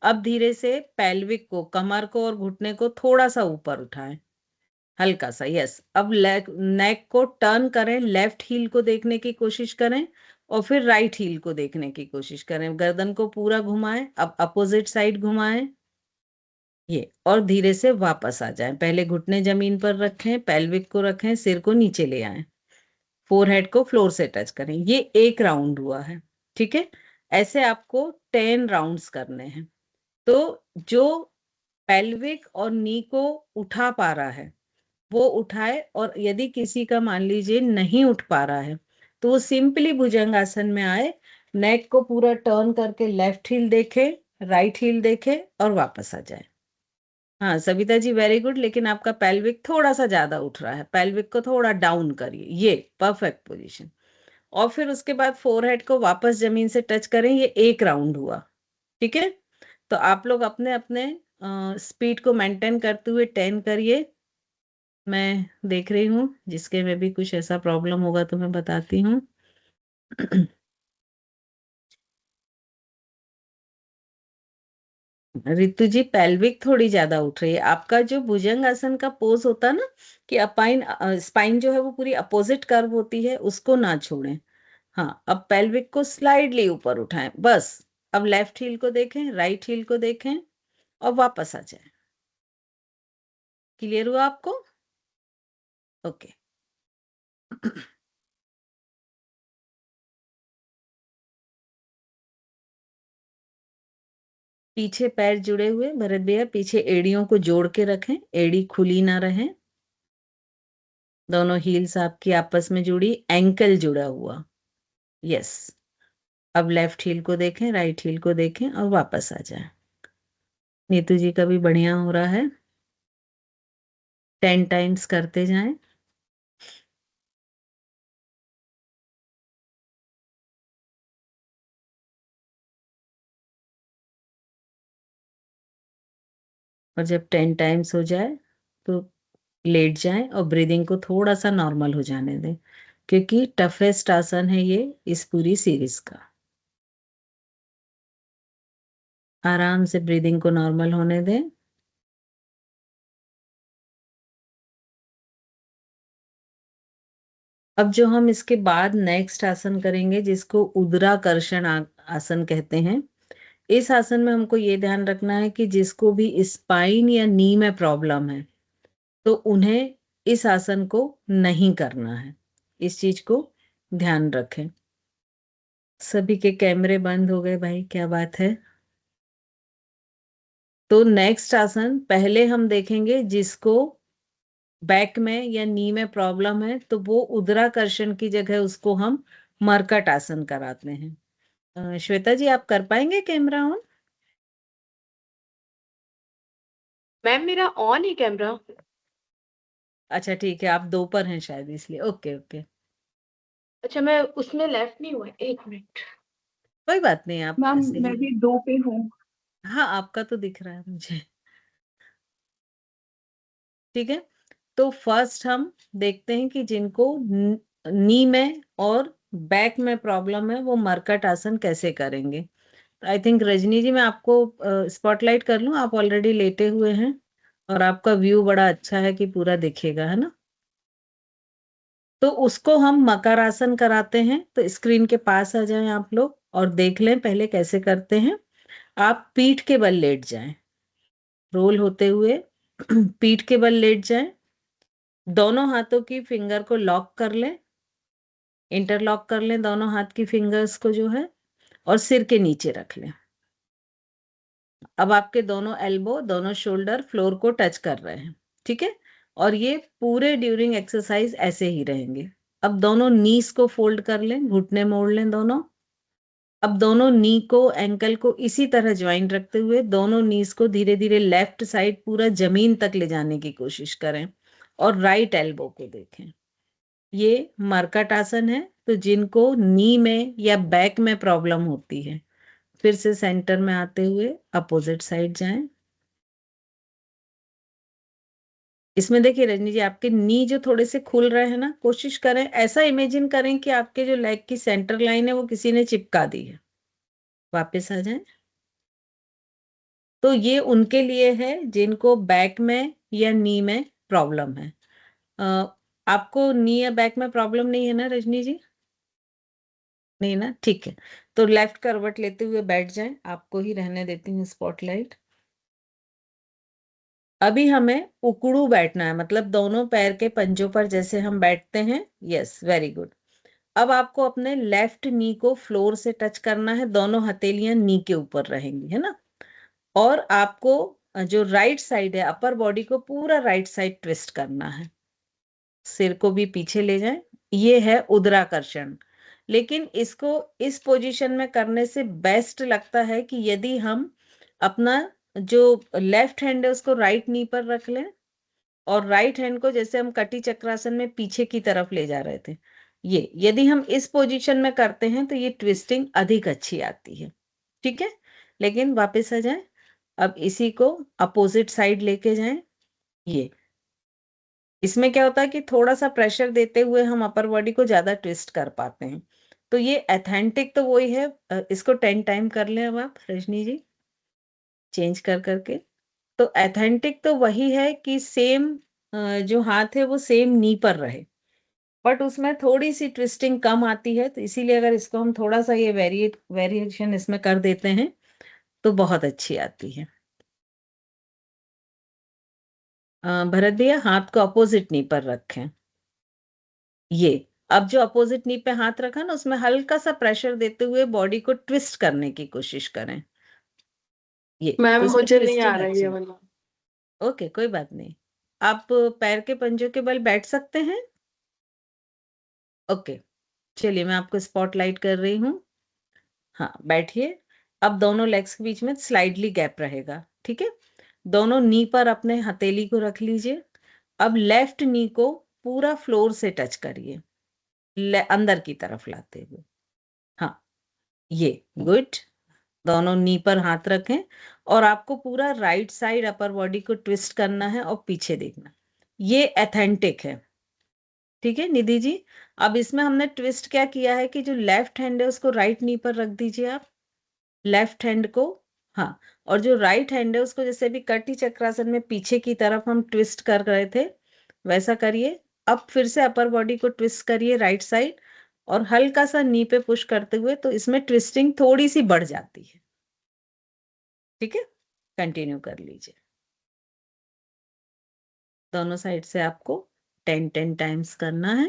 अब धीरे से पेल्विक को, कमर को और घुटने को थोड़ा सा ऊपर उठाएं, हल्का सा। यस। अब नेक को टर्न करें, लेफ्ट हील को देखने की कोशिश करें और फिर राइट हील को देखने की कोशिश करें। गर्दन को पूरा घुमाएं, अब अपोजिट साइड घुमाएं, ये, और धीरे से वापस आ जाएं। पहले घुटने जमीन पर रखें, पेल्विक को रखें, सिर को नीचे ले आएं, फोरहेड को फ्लोर से टच करें। ये एक राउंड हुआ है। ठीक है, ऐसे आपको 10 राउंड्स करने हैं। तो जो पेल्विक और नी को उठा पा रहा है वो उठाए, और यदि किसी का मान लीजिए नहीं उठ पा रहा है तो वो सिंपली भुजंगासन में आए, नेक को पूरा टर्न करके लेफ्ट हील देखे, राइट हील देखे और वापस आ जाए। हाँ सविता जी, वेरी गुड। लेकिन आपका पेल्विक थोड़ा सा ज्यादा उठ रहा है, पेल्विक को थोड़ा डाउन करिए, ये परफेक्ट पोजीशन। और फिर उसके बाद फोरहेड को वापस जमीन से टच करें, ये एक राउंड हुआ। ठीक है, तो आप लोग अपने अपने स्पीड को मेंटेन करते हुए 10 करिए। मैं देख रही हूँ, जिसके में भी कुछ ऐसा प्रॉब्लम होगा तो मैं बताती हूँ। रितु जी, पेल्विक थोड़ी ज्यादा उठ रही है। आपका जो भुजंग आसन का पोज होता है ना, कि अपाइन स्पाइन जो है वो पूरी अपोजिट कर्व होती है, उसको ना छोड़ें। हाँ, अब पेल्विक को स्लाइडली ऊपर उठाएं, बस। अब लेफ्ट हील को देखें, राइट हील को देखें और वापस आ जाए। क्लियर हुआ आपको? ओके। पीछे पैर जुड़े हुए भरत भैया, पीछे एड़ियों को जोड़ के रखें, एड़ी खुली ना रहे। दोनों हील्स आपकी आपस में जुड़ी, एंकल जुड़ा हुआ। यस। अब लेफ्ट हील को देखें, राइट हील को देखें और वापस आ जाए। नीतू जी का भी बढ़िया हो रहा है, 10 टाइम्स करते जाएं। और जब 10 टाइम्स हो जाए तो लेट जाएं और ब्रीदिंग को थोड़ा सा नॉर्मल हो जाने दें, क्योंकि टफेस्ट आसन है ये इस पूरी सीरीज का। आराम से ब्रीदिंग को नॉर्मल होने दें। अब जो हम इसके बाद नेक्स्ट आसन करेंगे जिसको उदराकर्षण आसन कहते हैं। इस आसन में हमको ये ध्यान रखना है कि जिसको भी स्पाइन या नी में प्रॉब्लम है तो उन्हें इस आसन को नहीं करना है। इस चीज को ध्यान रखें। सभी के कैमरे बंद हो गए भाई, क्या बात है। तो नेक्स्ट आसन पहले हम देखेंगे जिसको बैक में या नी में प्रॉब्लम है तो वो उदराकर्षण की जगह उसको हम मरकट आसन कराते हैं। श्वेता जी आप कर पाएंगे कैमरा ऑन? मैम मेरा ऑन है कैमरा। अच्छा ठीक है, आप दो पर हैं शायद इसलिए। ओके ओके, अच्छा मैं उसमें लेफ्ट नहीं हुआ, एक मिनट। कोई बात नहीं, आप मैम ऐसे मैं ही। भी 2 पे हूँ। हाँ आपका तो दिख रहा है मुझे। ठीक है, तो फर्स्ट हम देखते हैं कि जिनको नी में और बैक में प्रॉब्लम है वो मरकट आसन कैसे करेंगे। आई थिंक रजनी जी मैं आपको स्पॉटलाइट कर लूं, आप ऑलरेडी लेटे हुए हैं और आपका व्यू बड़ा अच्छा है कि पूरा दिखेगा, है ना। तो उसको हम मकरासन कराते हैं। तो स्क्रीन के पास आ जाएं आप लोग और देख लें पहले कैसे करते हैं। आप पीठ के बल लेट जाएं, रोल होते हुए पीठ के बल लेट जाएं। दोनों हाथों की फिंगर को लॉक कर लें, इंटरलॉक कर लें दोनों हाथ की फिंगर्स को जो है, और सिर के नीचे रख लें। अब आपके दोनों एल्बो, दोनों शोल्डर फ्लोर को टच कर रहे हैं, ठीक है। और ये पूरे ड्यूरिंग एक्सरसाइज ऐसे ही रहेंगे। अब दोनों नीज को फोल्ड कर लें, घुटने मोड़ लें दोनों। अब दोनों नी को, एंकल को इसी तरह ज्वाइंट रखते हुए दोनों नीज को धीरे धीरे लेफ्ट साइड पूरा जमीन तक ले जाने की कोशिश करें और राइट एल्बो को देखें। ये मरकट आसन है। तो जिनको नी में या बैक में प्रॉब्लम होती है फिर से सेंटर में आते हुए अपोजिट साइड जाएं। इसमें देखिए रजनी जी आपके नी जो थोड़े से खुल रहे हैं ना, कोशिश करें ऐसा इमेजिन करें कि आपके जो लेग की सेंटर लाइन है वो किसी ने चिपका दी है। वापस आ जाएं। तो ये उनके लिए है जिनको बैक में या नी में प्रॉब्लम है। आपको नी या बैक में प्रॉब्लम नहीं है ना रजनी जी? नहीं ना, ठीक है। तो लेफ्ट करवट लेते हुए बैठ जाएं, आपको ही रहने देती हूँ स्पॉटलाइट। अभी हमें उकड़ू बैठना है, मतलब दोनों पैर के पंजों पर जैसे हम बैठते हैं। Yes, very good. अब आपको अपने लेफ्ट नी को फ्लोर से टच करना है, दोनों हथेलियां नी के ऊपर रहेंगी, है ना। और आपको जो राइट साइड है, अपर बॉडी को पूरा राइट साइड ट्विस्ट करना है, सिर को भी पीछे ले जाएं। ये है उदराकर्षण। लेकिन इसको इस पोजीशन में करने से बेस्ट लगता है कि यदि हम अपना जो लेफ्ट हैंड है उसको राइट नी पर रख लें और राइट हैंड को जैसे हम कटी चक्रासन में पीछे की तरफ ले जा रहे थे, ये यदि हम इस पोजीशन में करते हैं तो ये ट्विस्टिंग अधिक अच्छी आती है, ठीक है। लेकिन वापस आ जाए, अब इसी को अपोजिट साइड लेके जाएं। ये इसमें क्या होता है कि थोड़ा सा प्रेशर देते हुए हम अपर बॉडी को ज्यादा ट्विस्ट कर पाते हैं। तो ये एथेंटिक तो वही है। इसको 10 टाइम कर लें अब आप रजनी जी, चेंज कर करके। तो एथेंटिक तो वही है कि सेम जो हाथ है वो सेम नी पर रहे, बट उसमें थोड़ी सी ट्विस्टिंग कम आती है। तो इसीलिए अगर इसको हम थोड़ा सा ये वेरिएशन इसमें कर देते हैं तो बहुत अच्छी आती है। भरत भैया हाथ को अपोजिट नी पर रखें। ये अब जो अपोजिट नी पे हाथ रखा ना उसमें हल्का सा प्रेशर देते हुए बॉडी को ट्विस्ट करने की कोशिश करें। ये मैम तो इसमें मुझे नहीं आ ट्विस्टिंग रहा है ये अच्छी। वाला। ओके कोई बात नहीं, आप पैर के पंजों के बल बैठ सकते हैं। ओके चलिए मैं आपको स्पॉटलाइट कर रही हूँ। हाँ बैठिए। अब दोनों लेग्स के बीच में स्लाइडली गैप रहेगा, ठीक है। दोनों नी पर अपने हथेली को रख लीजिए। अब लेफ्ट नी को पूरा फ्लोर से टच करिए, अंदर की तरफ लाते हुए। हाँ ये गुड। दोनों नी पर हाथ रखें और आपको पूरा राइट साइड अपर बॉडी को ट्विस्ट करना है और पीछे देखना। ये एथेंटिक है, ठीक है निधि जी। अब इसमें हमने ट्विस्ट क्या किया है कि जो लेफ्ट हैंड है उसको राइट नी पर रख दीजिए आप, लेफ्ट हैंड को। हाँ, और जो राइट हैंड है उसको जैसे भी कटी चक्रासन में पीछे की तरफ हम ट्विस्ट कर रहे थे वैसा करिए। अब फिर से अपर बॉडी को ट्विस्ट करिए राइट साइड, और हल्का सा नी पे पुश करते हुए, तो इसमें ट्विस्टिंग थोड़ी सी बढ़ जाती है। ठीक है, कंटिन्यू कर लीजिए। दोनों साइड से आपको 10 टाइम्स करना है।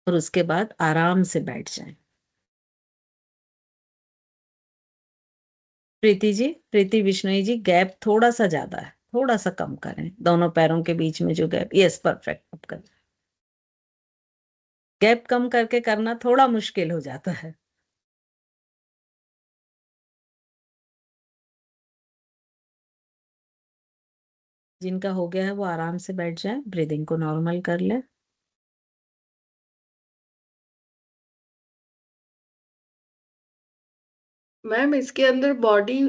और उसके बाद आराम से बैठ जाएं। प्रीति जी, प्रीति बिश्नोई जी, गैप थोड़ा सा ज्यादा है, थोड़ा सा कम करें दोनों पैरों के बीच में जो गैप। Yes, perfect. अब करें। गैप कम करके करना थोड़ा मुश्किल हो जाता है। जिनका हो गया है वो आराम से बैठ जाए, ब्रीदिंग को नॉर्मल कर ले। मैम इसके अंदर बॉडी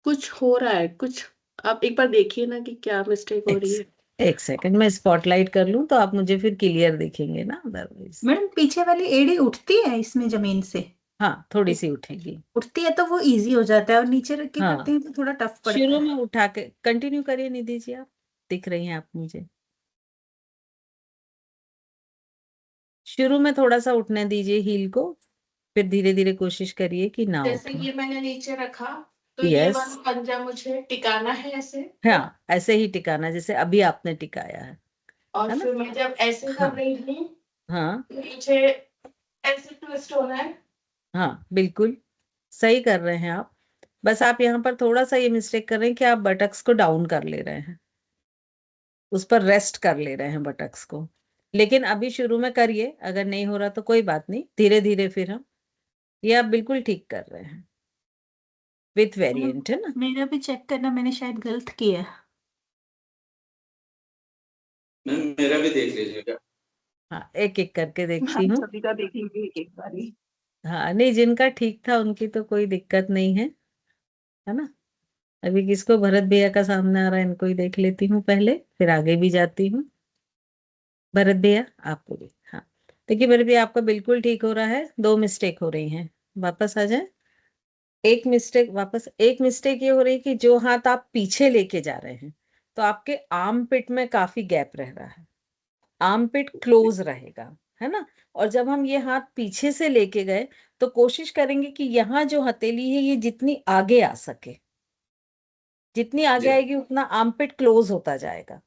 कुछ हो रहा है, कुछ आप एक बार देखिए ना कि क्या मिस्टेक हो रही है। एक सेकंड, मैं स्पॉटलाइट कर लूं तो आप मुझे फिर क्लियर दिखेंगे ना, अदरवाइज। मैडम पीछे वाली एड़ी उठती है इसमें जमीन से? हाँ, थोड़ी सी उठेगी। उठती है तो वो इजी हो जाता है, और नीचे रख के हाँ, करते हैं तो थोड़ा टफ पड़ता शुरू है। में उठा के कंटिन्यू करिए निधि जी, आप दिख रही हैं आप मुझे। शुरू में थोड़ा सा उठने दीजिए हील को, फिर धीरे धीरे कोशिश करिए कि ना जैसे उठे। ये मैंने नीचे रखा तो ये यस, वाला पंजा मुझे टिकाना है ऐसे, हाँ, ऐसे ही टिकाना जैसे अभी आपने टिकाया और है ना। फिर मैं जब ऐसे कर हाँ, रही हूँ हाँ, तो नीचे ऐसे ट्विस्ट होना है। हाँ, बिल्कुल सही कर रहे हैं आप। बस आप यहाँ पर थोड़ा सा ये मिस्टेक कर रहे हैं कि आप बटक्स को डाउन कर ले रहे हैं, उस पर रेस्ट कर ले रहे हैं बटक्स को। लेकिन अभी शुरू में करिए, अगर नहीं हो रहा तो कोई बात नहीं, धीरे धीरे फिर हम। ये आप बिल्कुल ठीक कर रहे हैं, विथ वेरिएंट, है ना। मेरा भी चेक करना, मैंने शायद गलत किया। मैम मेरा भी देख लीजिएगा। हाँ, एक एक करके देखती हूँ। सभी का देखेंगे एक एक बारी। हाँ, नहीं, जिनका ठीक था उनकी तो कोई दिक्कत नहीं है ना। अभी किसको भरत भैया का सामने आ रहा है, इनको ही देख लेती हूँ पहले, फिर आगे भी जाती हूँ। भरत भैया, आपको भी। हाँ, देखिए भरत भैया, आपका बिल्कुल ठीक हो रहा है, 2 मिस्टेक हो रही हैं। वापस आ जाए। एक मिस्टेक ये हो रही है कि जो हाथ आप पीछे लेके जा रहे हैं, तो आपके आर्म पिट में काफी गैप रह रहा है, आर्म पिट क्लोज रहेगा, है ना। और जब हम ये हाथ पीछे से लेके गए, तो कोशिश करेंगे कि यहाँ जो हथेली है ये जितनी आगे आ सके, जितनी आगे जी आएगी उतना आर्म पिट क्लोज होता जाएगा,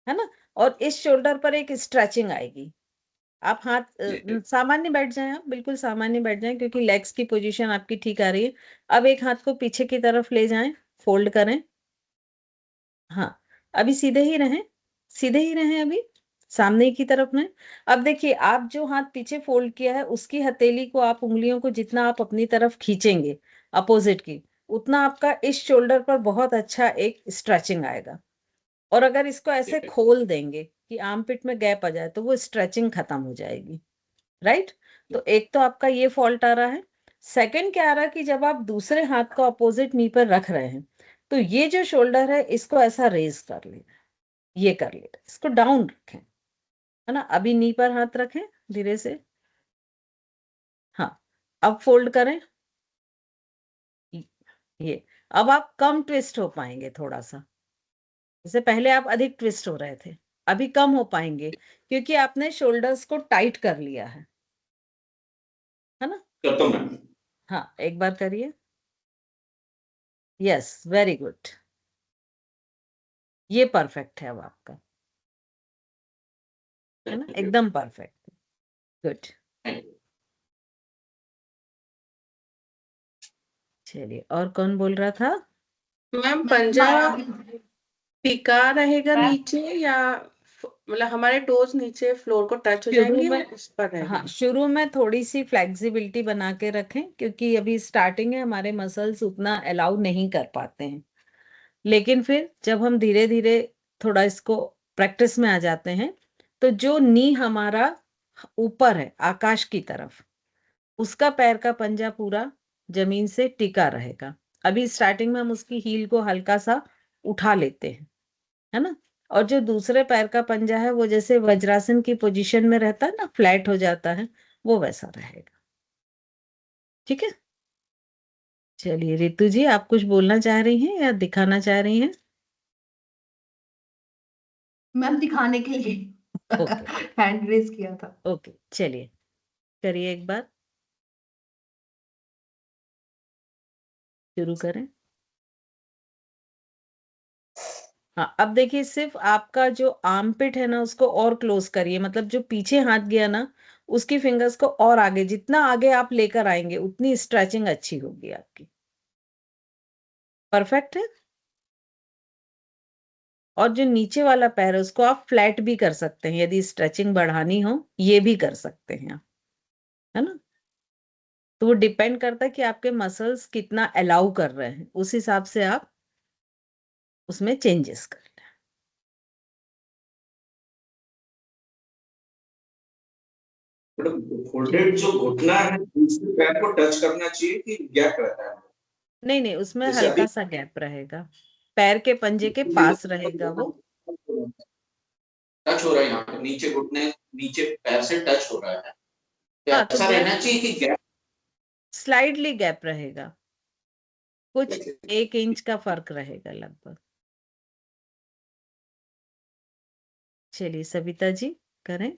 है ना। और इस शोल्डर पर एक स्ट्रेचिंग आएगी। आप हाथ जी सामान्य बैठ जाएं, आप बिल्कुल सामान्य बैठ जाएं, क्योंकि लेग्स की पोजीशन आपकी ठीक आ रही है। अब एक हाथ को पीछे की तरफ ले जाएं, फोल्ड करें। हाँ, अभी सीधे ही रहें, सीधे ही रहें अभी, सामने की तरफ में। अब देखिए, आप जो हाथ पीछे फोल्ड किया है उसकी हथेली को, आप उंगलियों को जितना आप अपनी तरफ खींचेंगे अपोजिट की, उतना आपका इस शोल्डर पर बहुत अच्छा एक स्ट्रेचिंग आएगा। और अगर इसको ऐसे खोल देंगे कि आर्मपिट में गैप आ जाए, तो वो स्ट्रेचिंग खत्म हो जाएगी, राइट। तो एक तो आपका ये फॉल्ट आ रहा है। सेकंड क्या आ रहा है कि जब आप दूसरे हाथ को अपोजिट नी पर रख रहे हैं, तो ये जो शोल्डर है इसको ऐसा रेज कर लेना, ये कर लेना, इसको डाउन रखें, है ना। अभी नी पर हाथ रखें धीरे से। हाँ, अब फोल्ड करें ये। अब आप कम ट्विस्ट हो पाएंगे थोड़ा सा, जैसे पहले आप अधिक ट्विस्ट हो रहे थे, अभी कम हो पाएंगे, क्योंकि आपने शोल्डर्स को टाइट कर लिया है ना। करता हूँ मैम। हाँ, एक बार करिए। यस, वेरी गुड, ये परफेक्ट है अब आपका, है ना, थैंक यू एकदम परफेक्ट, गुड। Thank you. चलिए, और कौन बोल रहा था? मैम पंजा माया। टिका रहेगा नीचे, या मतलब हमारे टोज नीचे फ्लोर को टच हो शुरू जाएंगे में, और उस पर हाँ, रहेगा? शुरू में थोड़ी सी फ्लेक्सिबिलिटी बना के रखें, क्योंकि अभी स्टार्टिंग है, हमारे मसल्स उतना अलाउ नहीं कर पाते हैं। लेकिन फिर जब हम धीरे धीरे थोड़ा इसको प्रैक्टिस में आ जाते हैं, तो जो नी हमारा ऊपर है आकाश की तरफ, उसका पैर का पंजा पूरा जमीन से टिका रहेगा। अभी स्टार्टिंग में हम उसकी हील को हल्का सा उठा लेते हैं, है ना। और जो दूसरे पैर का पंजा है वो जैसे वज्रासन की पोजीशन में रहता है ना, फ्लैट हो जाता है, वो वैसा रहेगा। ठीक है, चलिए रितु जी, आप कुछ बोलना चाह रही हैं या दिखाना चाह रही हैं? मैम दिखाने के लिए ओके हैंड रेज किया था। ओके, चलिए करिए एक बार, शुरू करें। हाँ, अब देखिए सिर्फ आपका जो आर्मपिट है ना उसको और क्लोज करिए, मतलब जो पीछे हाथ गया ना उसकी फिंगर्स को और आगे, जितना आगे आप लेकर आएंगे उतनी स्ट्रेचिंग अच्छी होगी आपकी। परफेक्ट है। और जो नीचे वाला पैर है उसको आप फ्लैट भी कर सकते हैं, यदि स्ट्रेचिंग बढ़ानी हो ये भी कर सकते हैं आप, है ना। तो वो डिपेंड करता है कि आपके मसल्स कितना अलाउ कर रहे हैं, उस हिसाब से आप उसमें चेंजेस कर लें। फोल्डेड जो घुटना है दूसरे पैर को टच करना चाहिए कि गैप रहता है? नहीं नहीं, उसमें जैसे हल्का अभी सा गैप रहेगा, पैर के पंजे के पास रहेगा वो। टच हो रहा है, यहाँ पे नीचे घुटने नीचे पैर से टच हो रहा है, तो हाँ, तो ऐसा गैप रहना चाहिए कि गैप। स्लाइडली गैप रहेगा, कुछ 1 इंच का फर्क रहेगा लगभग। चलिए सविता जी करें।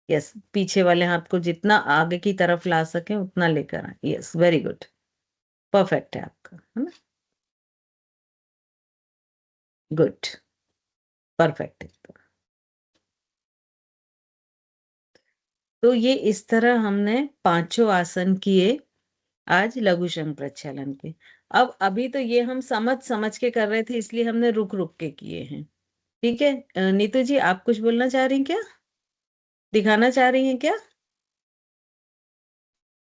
यस, पीछे वाले हाथ को जितना आगे की तरफ ला सके उतना लेकर आए। यस, वेरी गुड, परफेक्ट है आपका, है ना। गुड, परफेक्ट है। तो ये इस तरह हमने 5 आसन किए आज लघु शंख प्रक्षालन के। अब अभी तो ये हम समझ समझ के कर रहे थे, इसलिए हमने रुक रुक के किए हैं। ठीक है, नीतू जी आप कुछ बोलना चाह रही हैं क्या, दिखाना चाह रही हैं क्या?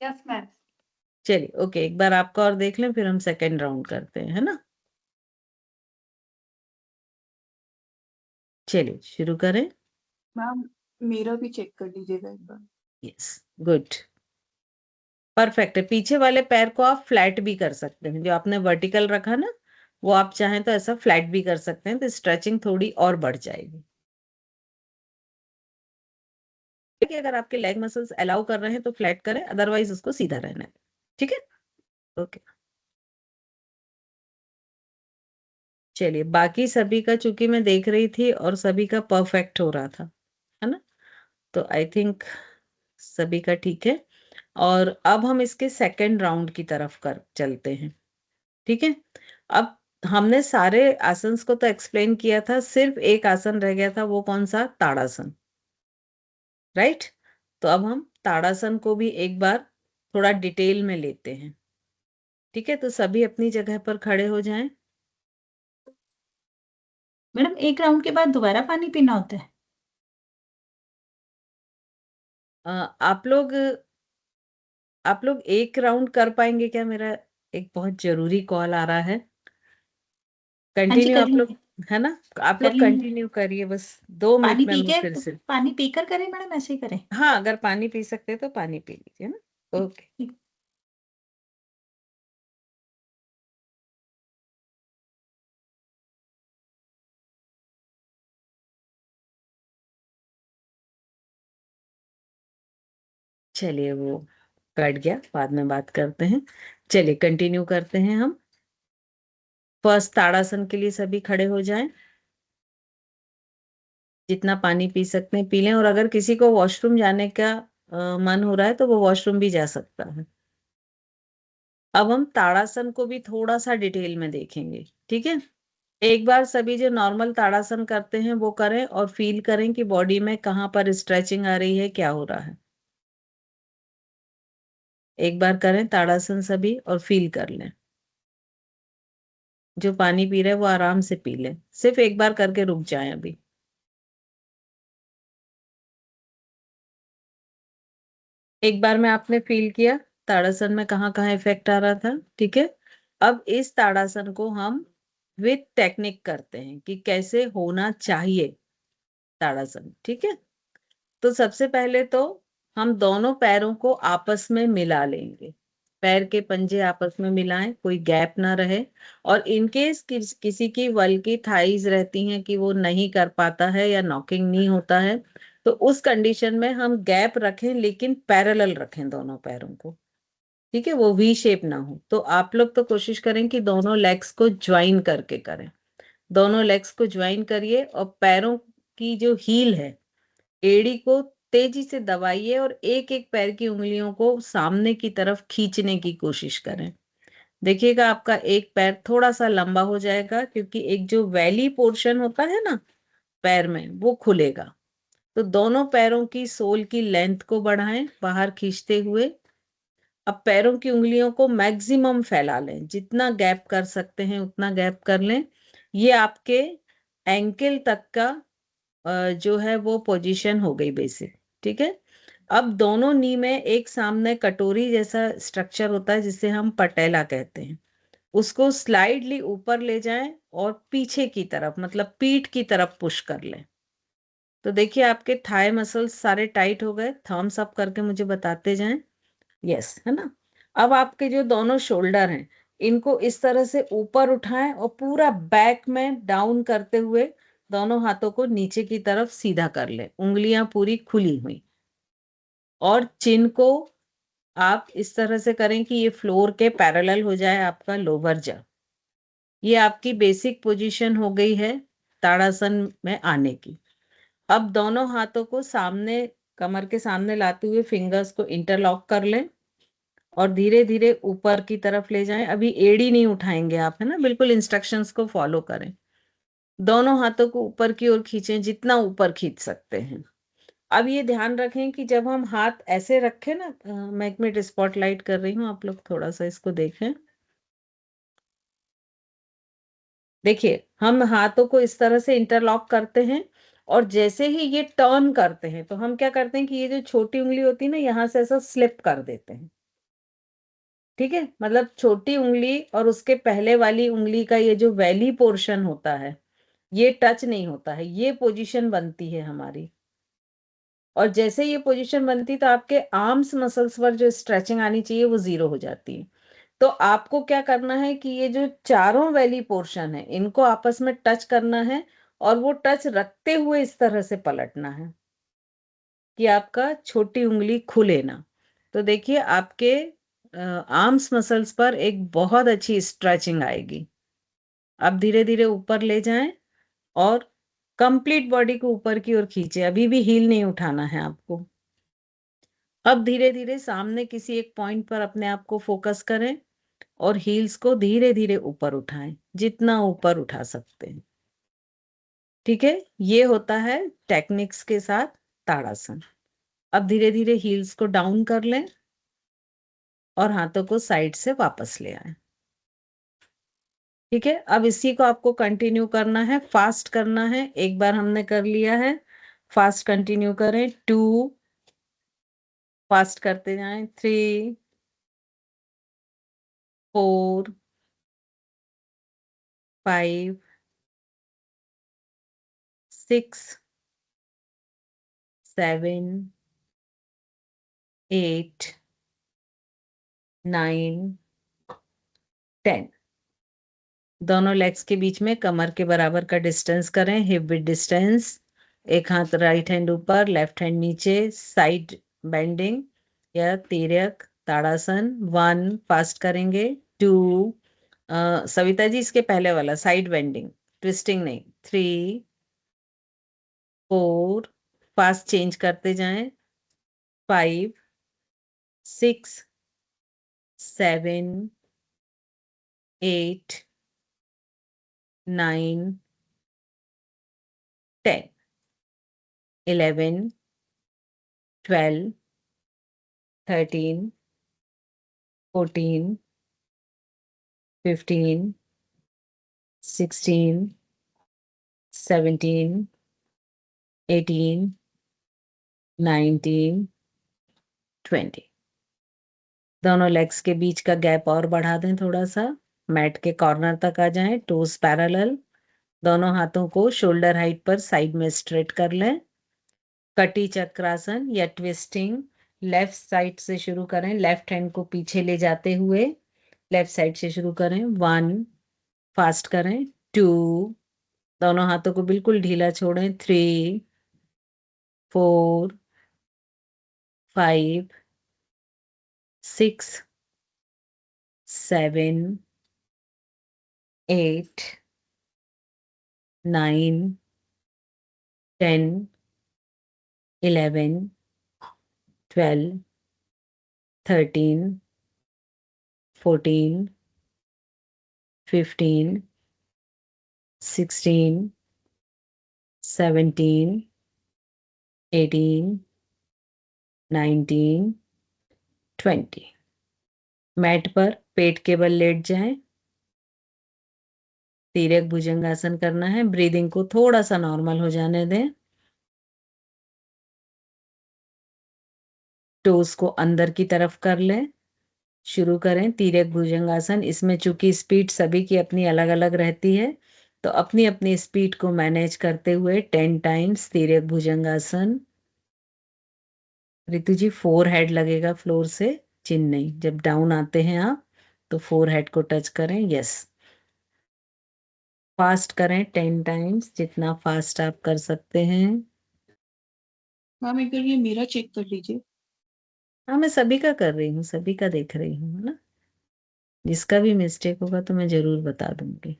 Yes ma'am. चलिए ओके, एक बार आपका और देख लें फिर हम सेकेंड राउंड करते हैं, है ना। चलिए शुरू करें। मैम मेरा भी चेक कर लीजिएगा एक बार। यस, गुड, परफेक्ट है। पीछे वाले पैर को आप फ्लैट भी कर सकते हैं, जो आपने वर्टिकल रखा ना वो आप चाहें तो ऐसा फ्लैट भी कर सकते हैं, तो स्ट्रेचिंग थोड़ी और बढ़ जाएगी। ठीक है, अगर आपके लेग मसल्स अलाउ कर रहे हैं तो फ्लैट करें, अदरवाइज उसको सीधा रहना है। ठीक है, ओके। चलिए, बाकी सभी का चूंकि मैं देख रही थी और सभी का परफेक्ट हो रहा था, है ना, तो आई थिंक सभी का ठीक है। और अब हम इसके सेकेंड राउंड की तरफ कर चलते हैं। ठीक है, अब हमने सारे आसन्स को तो एक्सप्लेन किया था, सिर्फ एक आसन रह गया था, वो कौन सा, ताड़ासन, राइट। तो अब हम ताड़ासन को भी एक बार थोड़ा डिटेल में लेते हैं। ठीक है, तो सभी अपनी जगह पर खड़े हो जाएं। मैडम एक राउंड के बाद दोबारा पानी पीना होता है? आप लोग एक राउंड कर पाएंगे क्या? मेरा एक बहुत जरूरी कॉल आ रहा है। हाँ जी कंटिन्यू कर आप लोग, लेंगे, है ना, आप कर लोग लेंगे। कंटिन्यू करिए, बस 2 मिनट पानी में पी मैं के, फिर से। पानी पीकर करें मैडम, ऐसे ही करें? हाँ, अगर पानी पी सकते तो पानी पी लीजिए ना। ओके, चलिए वो कट गया, बाद में बात करते हैं। चलिए कंटिन्यू करते हैं हम। फर्स्ट ताड़ासन के लिए सभी खड़े हो जाएं, जितना पानी पी सकते हैं पी लें, और अगर किसी को वॉशरूम जाने का मन हो रहा है तो वो वॉशरूम भी जा सकता है। अब हम ताड़ासन को भी थोड़ा सा डिटेल में देखेंगे। ठीक है, एक बार सभी जो नॉर्मल ताड़ासन करते हैं वो करें और फील करें कि बॉडी में कहाँ पर स्ट्रेचिंग आ रही है, क्या हो रहा है। एक बार करें ताड़ासन सभी और फील कर लें। जो पानी पी रहे हैं वो आराम से पी लें, सिर्फ एक बार करके रुक जाएं अभी। एक बार में आपने फील किया ताड़ासन में कहाँ कहाँ इफेक्ट आ रहा था। ठीक है, अब इस ताड़ासन को हम विथ टेक्निक करते हैं कि कैसे होना चाहिए ताड़ासन। ठीक है, तो सबसे पहले तो हम दोनों पैरों को आपस में मिला लेंगे, पैर के पंजे आपस में मिलाएं, कोई गैप ना रहे। और इनकेस किसी की वल्की थाइज रहती हैं कि वो नहीं कर पाता है या नॉकिंग नहीं होता है, तो उस कंडीशन में हम गैप रखें लेकिन पैरेलल रखें दोनों पैरों को। ठीक है, वो वी शेप ना हो। तो आप लोग तो कोशिश करें कि दोनों लेग्स को ज्वाइन करके करें। दोनों लेग्स को ज्वाइन करिए और पैरों की जो हील है, एड़ी को तेजी से दबाइए और एक एक पैर की उंगलियों को सामने की तरफ खींचने की कोशिश करें। देखिएगा आपका एक पैर थोड़ा सा लंबा हो जाएगा, क्योंकि एक जो वैली पोर्शन होता है ना पैर में, वो खुलेगा। तो दोनों पैरों की सोल की लेंथ को बढ़ाएं बाहर खींचते हुए। अब पैरों की उंगलियों को मैक्सिमम फैला लें, जितना गैप कर सकते हैं उतना गैप कर लें। ये आपके एंकल तक का जो है वो पोजीशन हो गई बेसिक। ठीक है, अब दोनों नी में एक सामने कटोरी जैसा स्ट्रक्चर होता है जिसे हम पटेला कहते हैं, उसको स्लाइडली ऊपर ले जाएं और पीछे की तरफ मतलब पीठ की तरफ पुश कर लें। तो देखिए आपके थाई मसल्स सारे टाइट हो गए। थम्स अप करके मुझे बताते जाएं। यस, है ना। अब आपके जो दोनों शोल्डर हैं, इनको इस तरह से ऊपर उठाएं और पूरा बैक में डाउन करते हुए दोनों हाथों को नीचे की तरफ सीधा कर लें, उंगलियां पूरी खुली हुई। और चिन को आप इस तरह से करें कि ये फ्लोर के पैरेलल हो जाए आपका लोअर जा। ये आपकी बेसिक पोजीशन हो गई है ताड़ासन में आने की। अब दोनों हाथों को सामने कमर के सामने लाते हुए फिंगर्स को इंटरलॉक कर लें और धीरे धीरे ऊपर की तरफ ले जाएं। अभी एड़ी नहीं उठाएंगे आप, है ना, बिल्कुल इंस्ट्रक्शंस को फॉलो करें। दोनों हाथों को ऊपर की ओर खींचें, जितना ऊपर खींच सकते हैं। अब ये ध्यान रखें कि जब हम हाथ ऐसे रखें ना, मैं एक मिनट स्पॉटलाइट कर रही हूँ, आप लोग थोड़ा सा इसको देखें। देखिए हम हाथों को इस तरह से इंटरलॉक करते हैं और जैसे ही ये टर्न करते हैं तो हम क्या करते हैं कि ये जो छोटी उंगली होती है ना, यहाँ से ऐसा स्लिप कर देते हैं। ठीक है, मतलब छोटी उंगली और उसके पहले वाली उंगली का ये जो वैली पोर्शन होता है, ये टच नहीं होता है, ये पोजीशन बनती है हमारी। और जैसे ये पोजीशन बनती तो आपके आर्म्स मसल्स पर जो स्ट्रेचिंग आनी चाहिए वो जीरो हो जाती है। तो आपको क्या करना है कि ये जो चारों वैली पोर्शन है इनको आपस में टच करना है और वो टच रखते हुए इस तरह से पलटना है कि आपका छोटी उंगली खुले ना। तो देखिए आपके आर्म्स मसल्स पर एक बहुत अच्छी स्ट्रेचिंग आएगी। आप धीरे धीरे ऊपर ले जाएं और कंप्लीट बॉडी को ऊपर की ओर खींचे। अभी भी हील नहीं उठाना है आपको। अब धीरे धीरे सामने किसी एक पॉइंट पर अपने आप को फोकस करें और हील्स को धीरे धीरे ऊपर उठाएं, जितना ऊपर उठा सकते हैं। ठीक है, ये होता है टेक्निक्स के साथ ताड़ासन। अब धीरे धीरे हील्स को डाउन कर लें और हाथों को साइड से वापस ले आए। ठीक है, अब इसी को आपको कंटिन्यू करना है, फास्ट करना है। एक बार हमने कर लिया है, फास्ट कंटिन्यू करें। 2, फास्ट करते जाएं। 3, 4, 5, 6, 7, 8, 9, 10। दोनों लेग्स के बीच में कमर के बराबर का डिस्टेंस करें, हिप विद डिस्टेंस। एक हाथ राइट हैंड ऊपर, लेफ्ट हैंड नीचे, साइड बेंडिंग या तिर्यक ताड़ासन। 1, फास्ट करेंगे। 2, सविता जी इसके पहले वाला साइड बेंडिंग, ट्विस्टिंग नहीं। 3, 4, फास्ट चेंज करते जाएं। 5, 6, 7, 8, 9, 10, 11, 12, 13, 14, 15, 16, 17, 18, 19, 20। दोनों लेग्स के बीच का गैप और बढ़ा दें थोड़ा सा, मैट के कॉर्नर तक आ जाएं, टोस पैरेलल। दोनों हाथों को शोल्डर हाइट पर साइड में स्ट्रेट कर लें। कटी चक्रासन या ट्विस्टिंग, लेफ्ट साइड से शुरू करें, लेफ्ट हैंड को पीछे ले जाते हुए लेफ्ट साइड से शुरू करें। 1, फास्ट करें। 2, दोनों हाथों को बिल्कुल ढीला छोड़ें। 3, 4, 5, 6, 7, 8, 9, 10, 11, 12, 13, 14, 15, 16, 17, 18, 19, 20। मैट पर पेट के बल लेट जाएं। तिर्यक भुजंगासन करना है। ब्रीदिंग को थोड़ा सा नॉर्मल हो जाने दें। टोस को अंदर की तरफ कर लें। शुरू करें तिर्यक भुजंगासन। इसमें चूंकि स्पीड सभी की अपनी अलग अलग रहती है, तो अपनी अपनी स्पीड को मैनेज करते हुए 10 टाइम्स तिर्यक भुजंगासन। रितु जी, 4 हेड लगेगा फ्लोर से, चिन नहीं। जब डाउन आते हैं आप तो 4 हेड को टच करें। यस, फास्ट करें 10 टाइम्स, जितना फास्ट आप कर सकते हैं। मैम एक बार ये मेरा चेक कर लीजिए। हाँ, मैं सभी का कर रही हूँ, सभी का देख रही हूँ, है ना। जिसका भी मिस्टेक होगा तो मैं जरूर बता दूंगी।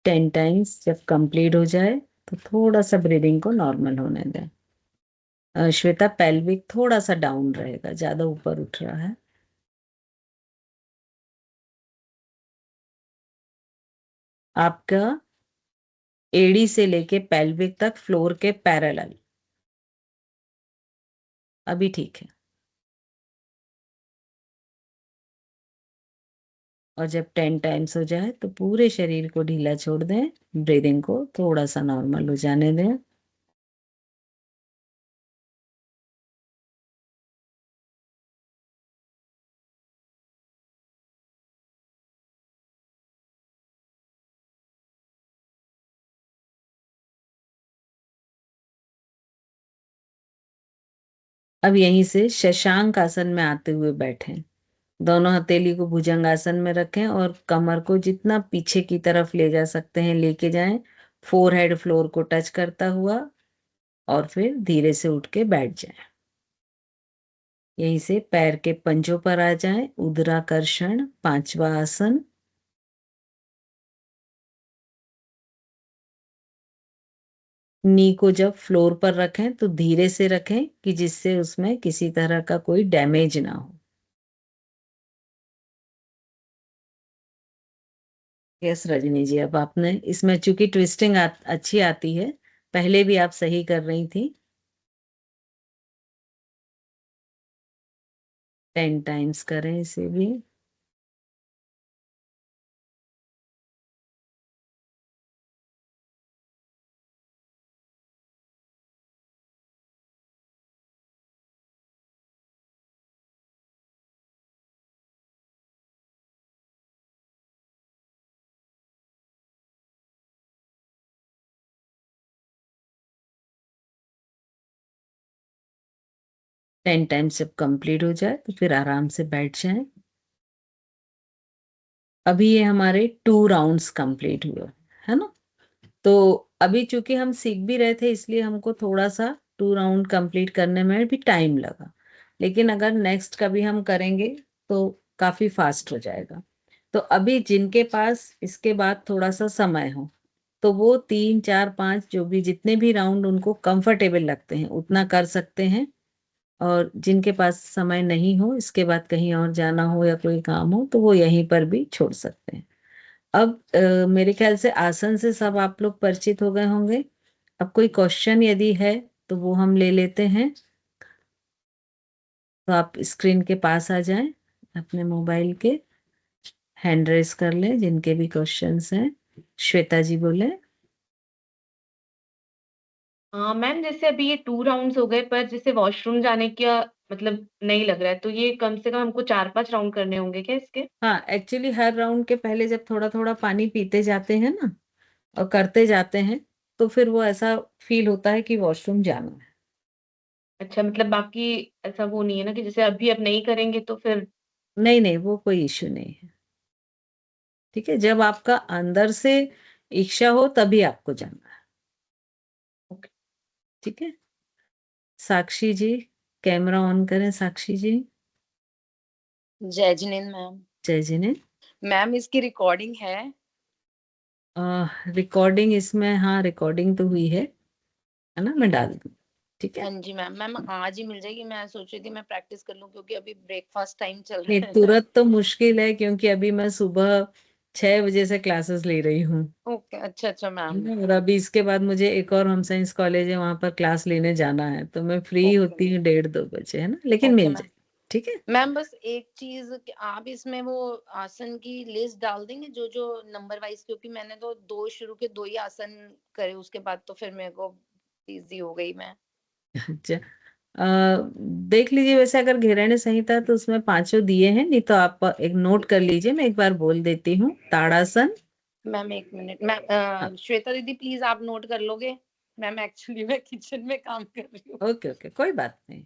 टेन टाइम्स जब कंप्लीट हो जाए तो थोड़ा सा ब्रीदिंग को नॉर्मल होने दें। श्वेता, पेल्विक थोड़ा सा डाउन रहेगा, ज्यादा ऊपर उठ रहा है। आपका एडी से लेके पेल्विक तक फ्लोर के पैरेलल। अभी ठीक है। और जब 10 टाइम्स हो जाए तो पूरे शरीर को ढीला छोड़ दें। ब्रीदिंग को थोड़ा सा नॉर्मल हो जाने दें। अब यहीं से शशांक आसन में आते हुए बैठें। दोनों हथेली को भुजंगासन में रखें और कमर को जितना पीछे की तरफ ले जा सकते हैं लेके जाएं। फोरहेड फ्लोर को टच करता हुआ, और फिर धीरे से उठ के बैठ जाएं। यहीं से पैर के पंजों पर आ जाएं। उदराकर्षण, 5वां आसन। नी को जब फ्लोर पर रखें तो धीरे से रखें कि जिससे उसमें किसी तरह का कोई डैमेज ना हो। यस रजनी जी, अब आपने इसमें चूंकि ट्विस्टिंग अच्छी आती है, पहले भी आप सही कर रही थी। 10 टाइम्स करें इसे भी। टेन टाइम्स जब कंप्लीट हो जाए तो फिर आराम से बैठ जाएं। अभी ये हमारे 2 राउंड्स कंप्लीट हुए, है ना। तो अभी चूंकि हम सीख भी रहे थे, इसलिए हमको थोड़ा सा 2 राउंड कंप्लीट करने में भी टाइम लगा। लेकिन अगर नेक्स्ट कभी हम करेंगे तो काफी फास्ट हो जाएगा। तो अभी जिनके पास इसके बाद थोड़ा सा समय हो, तो वो 3, 4, 5 जो भी जितने भी राउंड उनको कंफर्टेबल लगते हैं उतना कर सकते हैं। और जिनके पास समय नहीं हो, इसके बाद कहीं और जाना हो या कोई काम हो, तो वो यहीं पर भी छोड़ सकते हैं। अब मेरे ख्याल से आसन से सब आप लोग परिचित हो गए होंगे। अब कोई क्वेश्चन यदि है तो वो हम ले लेते हैं। तो आप स्क्रीन के पास आ जाएं, अपने मोबाइल के हैंड रेस कर लें जिनके भी क्वेश्चंस हैं। श्वेता जी बोले। हाँ मैम, जैसे अभी ये 2 राउंड्स हो गए, पर जैसे वॉशरूम जाने का मतलब नहीं लग रहा है, तो ये कम से कम हमको 4-5 राउंड करने होंगे क्या इसके? हाँ, एक्चुअली हर राउंड के पहले जब थोड़ा थोड़ा पानी पीते जाते हैं ना और करते जाते हैं, तो फिर वो ऐसा फील होता है कि वॉशरूम जाना है। अच्छा, मतलब बाकी ऐसा वो नहीं है ना कि जैसे अभी अब नहीं करेंगे तो फिर? नहीं नहीं, वो कोई इश्यू नहीं है। ठीक है? जब आपका अंदर से इच्छा हो तभी आपको जाना है। ओके। ठीक है? साक्षी जी, कैमरा ऑन करें साक्षी जी। जय जिनेंद्र मैम। जय जिनेंद्र। मैम इसकी रिकॉर्डिंग है? रिकॉर्डिंग इसमें हाँ, रिकॉर्डिंग तो हुई है ना? मैं डाल दूँ, ठीक है? हाँ जी मैम। मैम आज ही मिल जाएगी? मैं सोच रही थी मैं प्रैक्टिस कर लूं क्योंकि अभी ब्रेकफास्ट टाइम चल नहीं, रहा है। तुरंत तो मुश्किल है क्योंकि अभी मैं सुबह 6 बजे से क्लासेस ले रही हूँ। ओके, अच्छा मैम। और अभी इसके बाद मुझे एक और होम साइंस कॉलेज है, वहां पर क्लास लेने जाना है, तो मैं फ्री ओके होती हूँ 1:30-2 बजे, है ना? लेकिन ओके मिल मैम। जाए, ठीक है? मैम बस एक चीज कि आप इसमें वो आसन की लिस्ट डाल देंगे जो जो नंबर वाइज, क्योंकि मैंने तो शुरू के 2 ही आसन करे, उसके बाद तो फिर मेरे को इजी हो गई मैं। अच्छा, देख लीजिए, वैसे अगर घेरण्य संहिता तो उसमें 5 दिए हैं, नहीं तो आप एक नोट कर लीजिए, मैं एक बार बोल देती हूँ। ताड़ासन। मैम एक मिनट मैम, श्वेता दीदी प्लीज आप नोट कर लोगे? मैम एक्चुअली मैं किचन में काम कर रही हूँ। ओके ओके, कोई बात नहीं,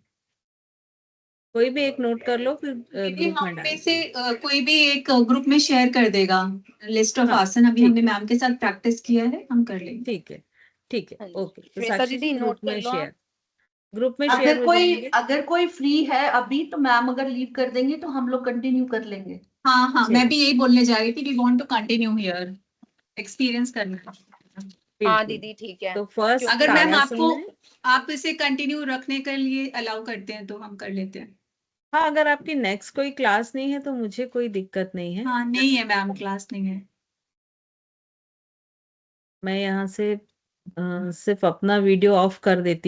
कोई भी एक नोट कर लो, फिर दीदी ग्रुप में हम में डाल। से कोई भी एक ग्रुप में शेयर कर देगा लिस्ट ऑफ हाँ, आसन। अभी ठीक हमने है, मैम के साथ प्रैक्टिस किया है, हम कर लेंगे। ठीक है, ठीक है, हाँ जी। ओके। तो श्वेता साक्षी जी दीदी नोट ग्रुप कर में लो आप। शेयर, ग्रुप में शेयर हो जाएंगे। अगर कोई फ्री है अभी तो मैम अगर लीव कर देंगे तो हम लोग कंटिन्यू कर लेंगे। हाँ हाँ, मैं चलिए, भी यही बोलने जा रही थी, we want to continue here, experience करना है। हाँ बिल्कुल। दीदी ठीक है, तो फर्स्ट अगर मैम ताड़ासन आपको, है। आप इसे कंटिन्यू रखने के लिए अलाउ करते हैं तो हम कर लेते हैं। हाँ, अगर आपकी नेक्स्ट कोई क्लास नहीं है तो मुझे कोई दिक्कत नहीं है। हाँ नहीं है मैम, क्लास नहीं है। मैं यहाँ से सिर्फ अपना वीडियो ऑफ कर देती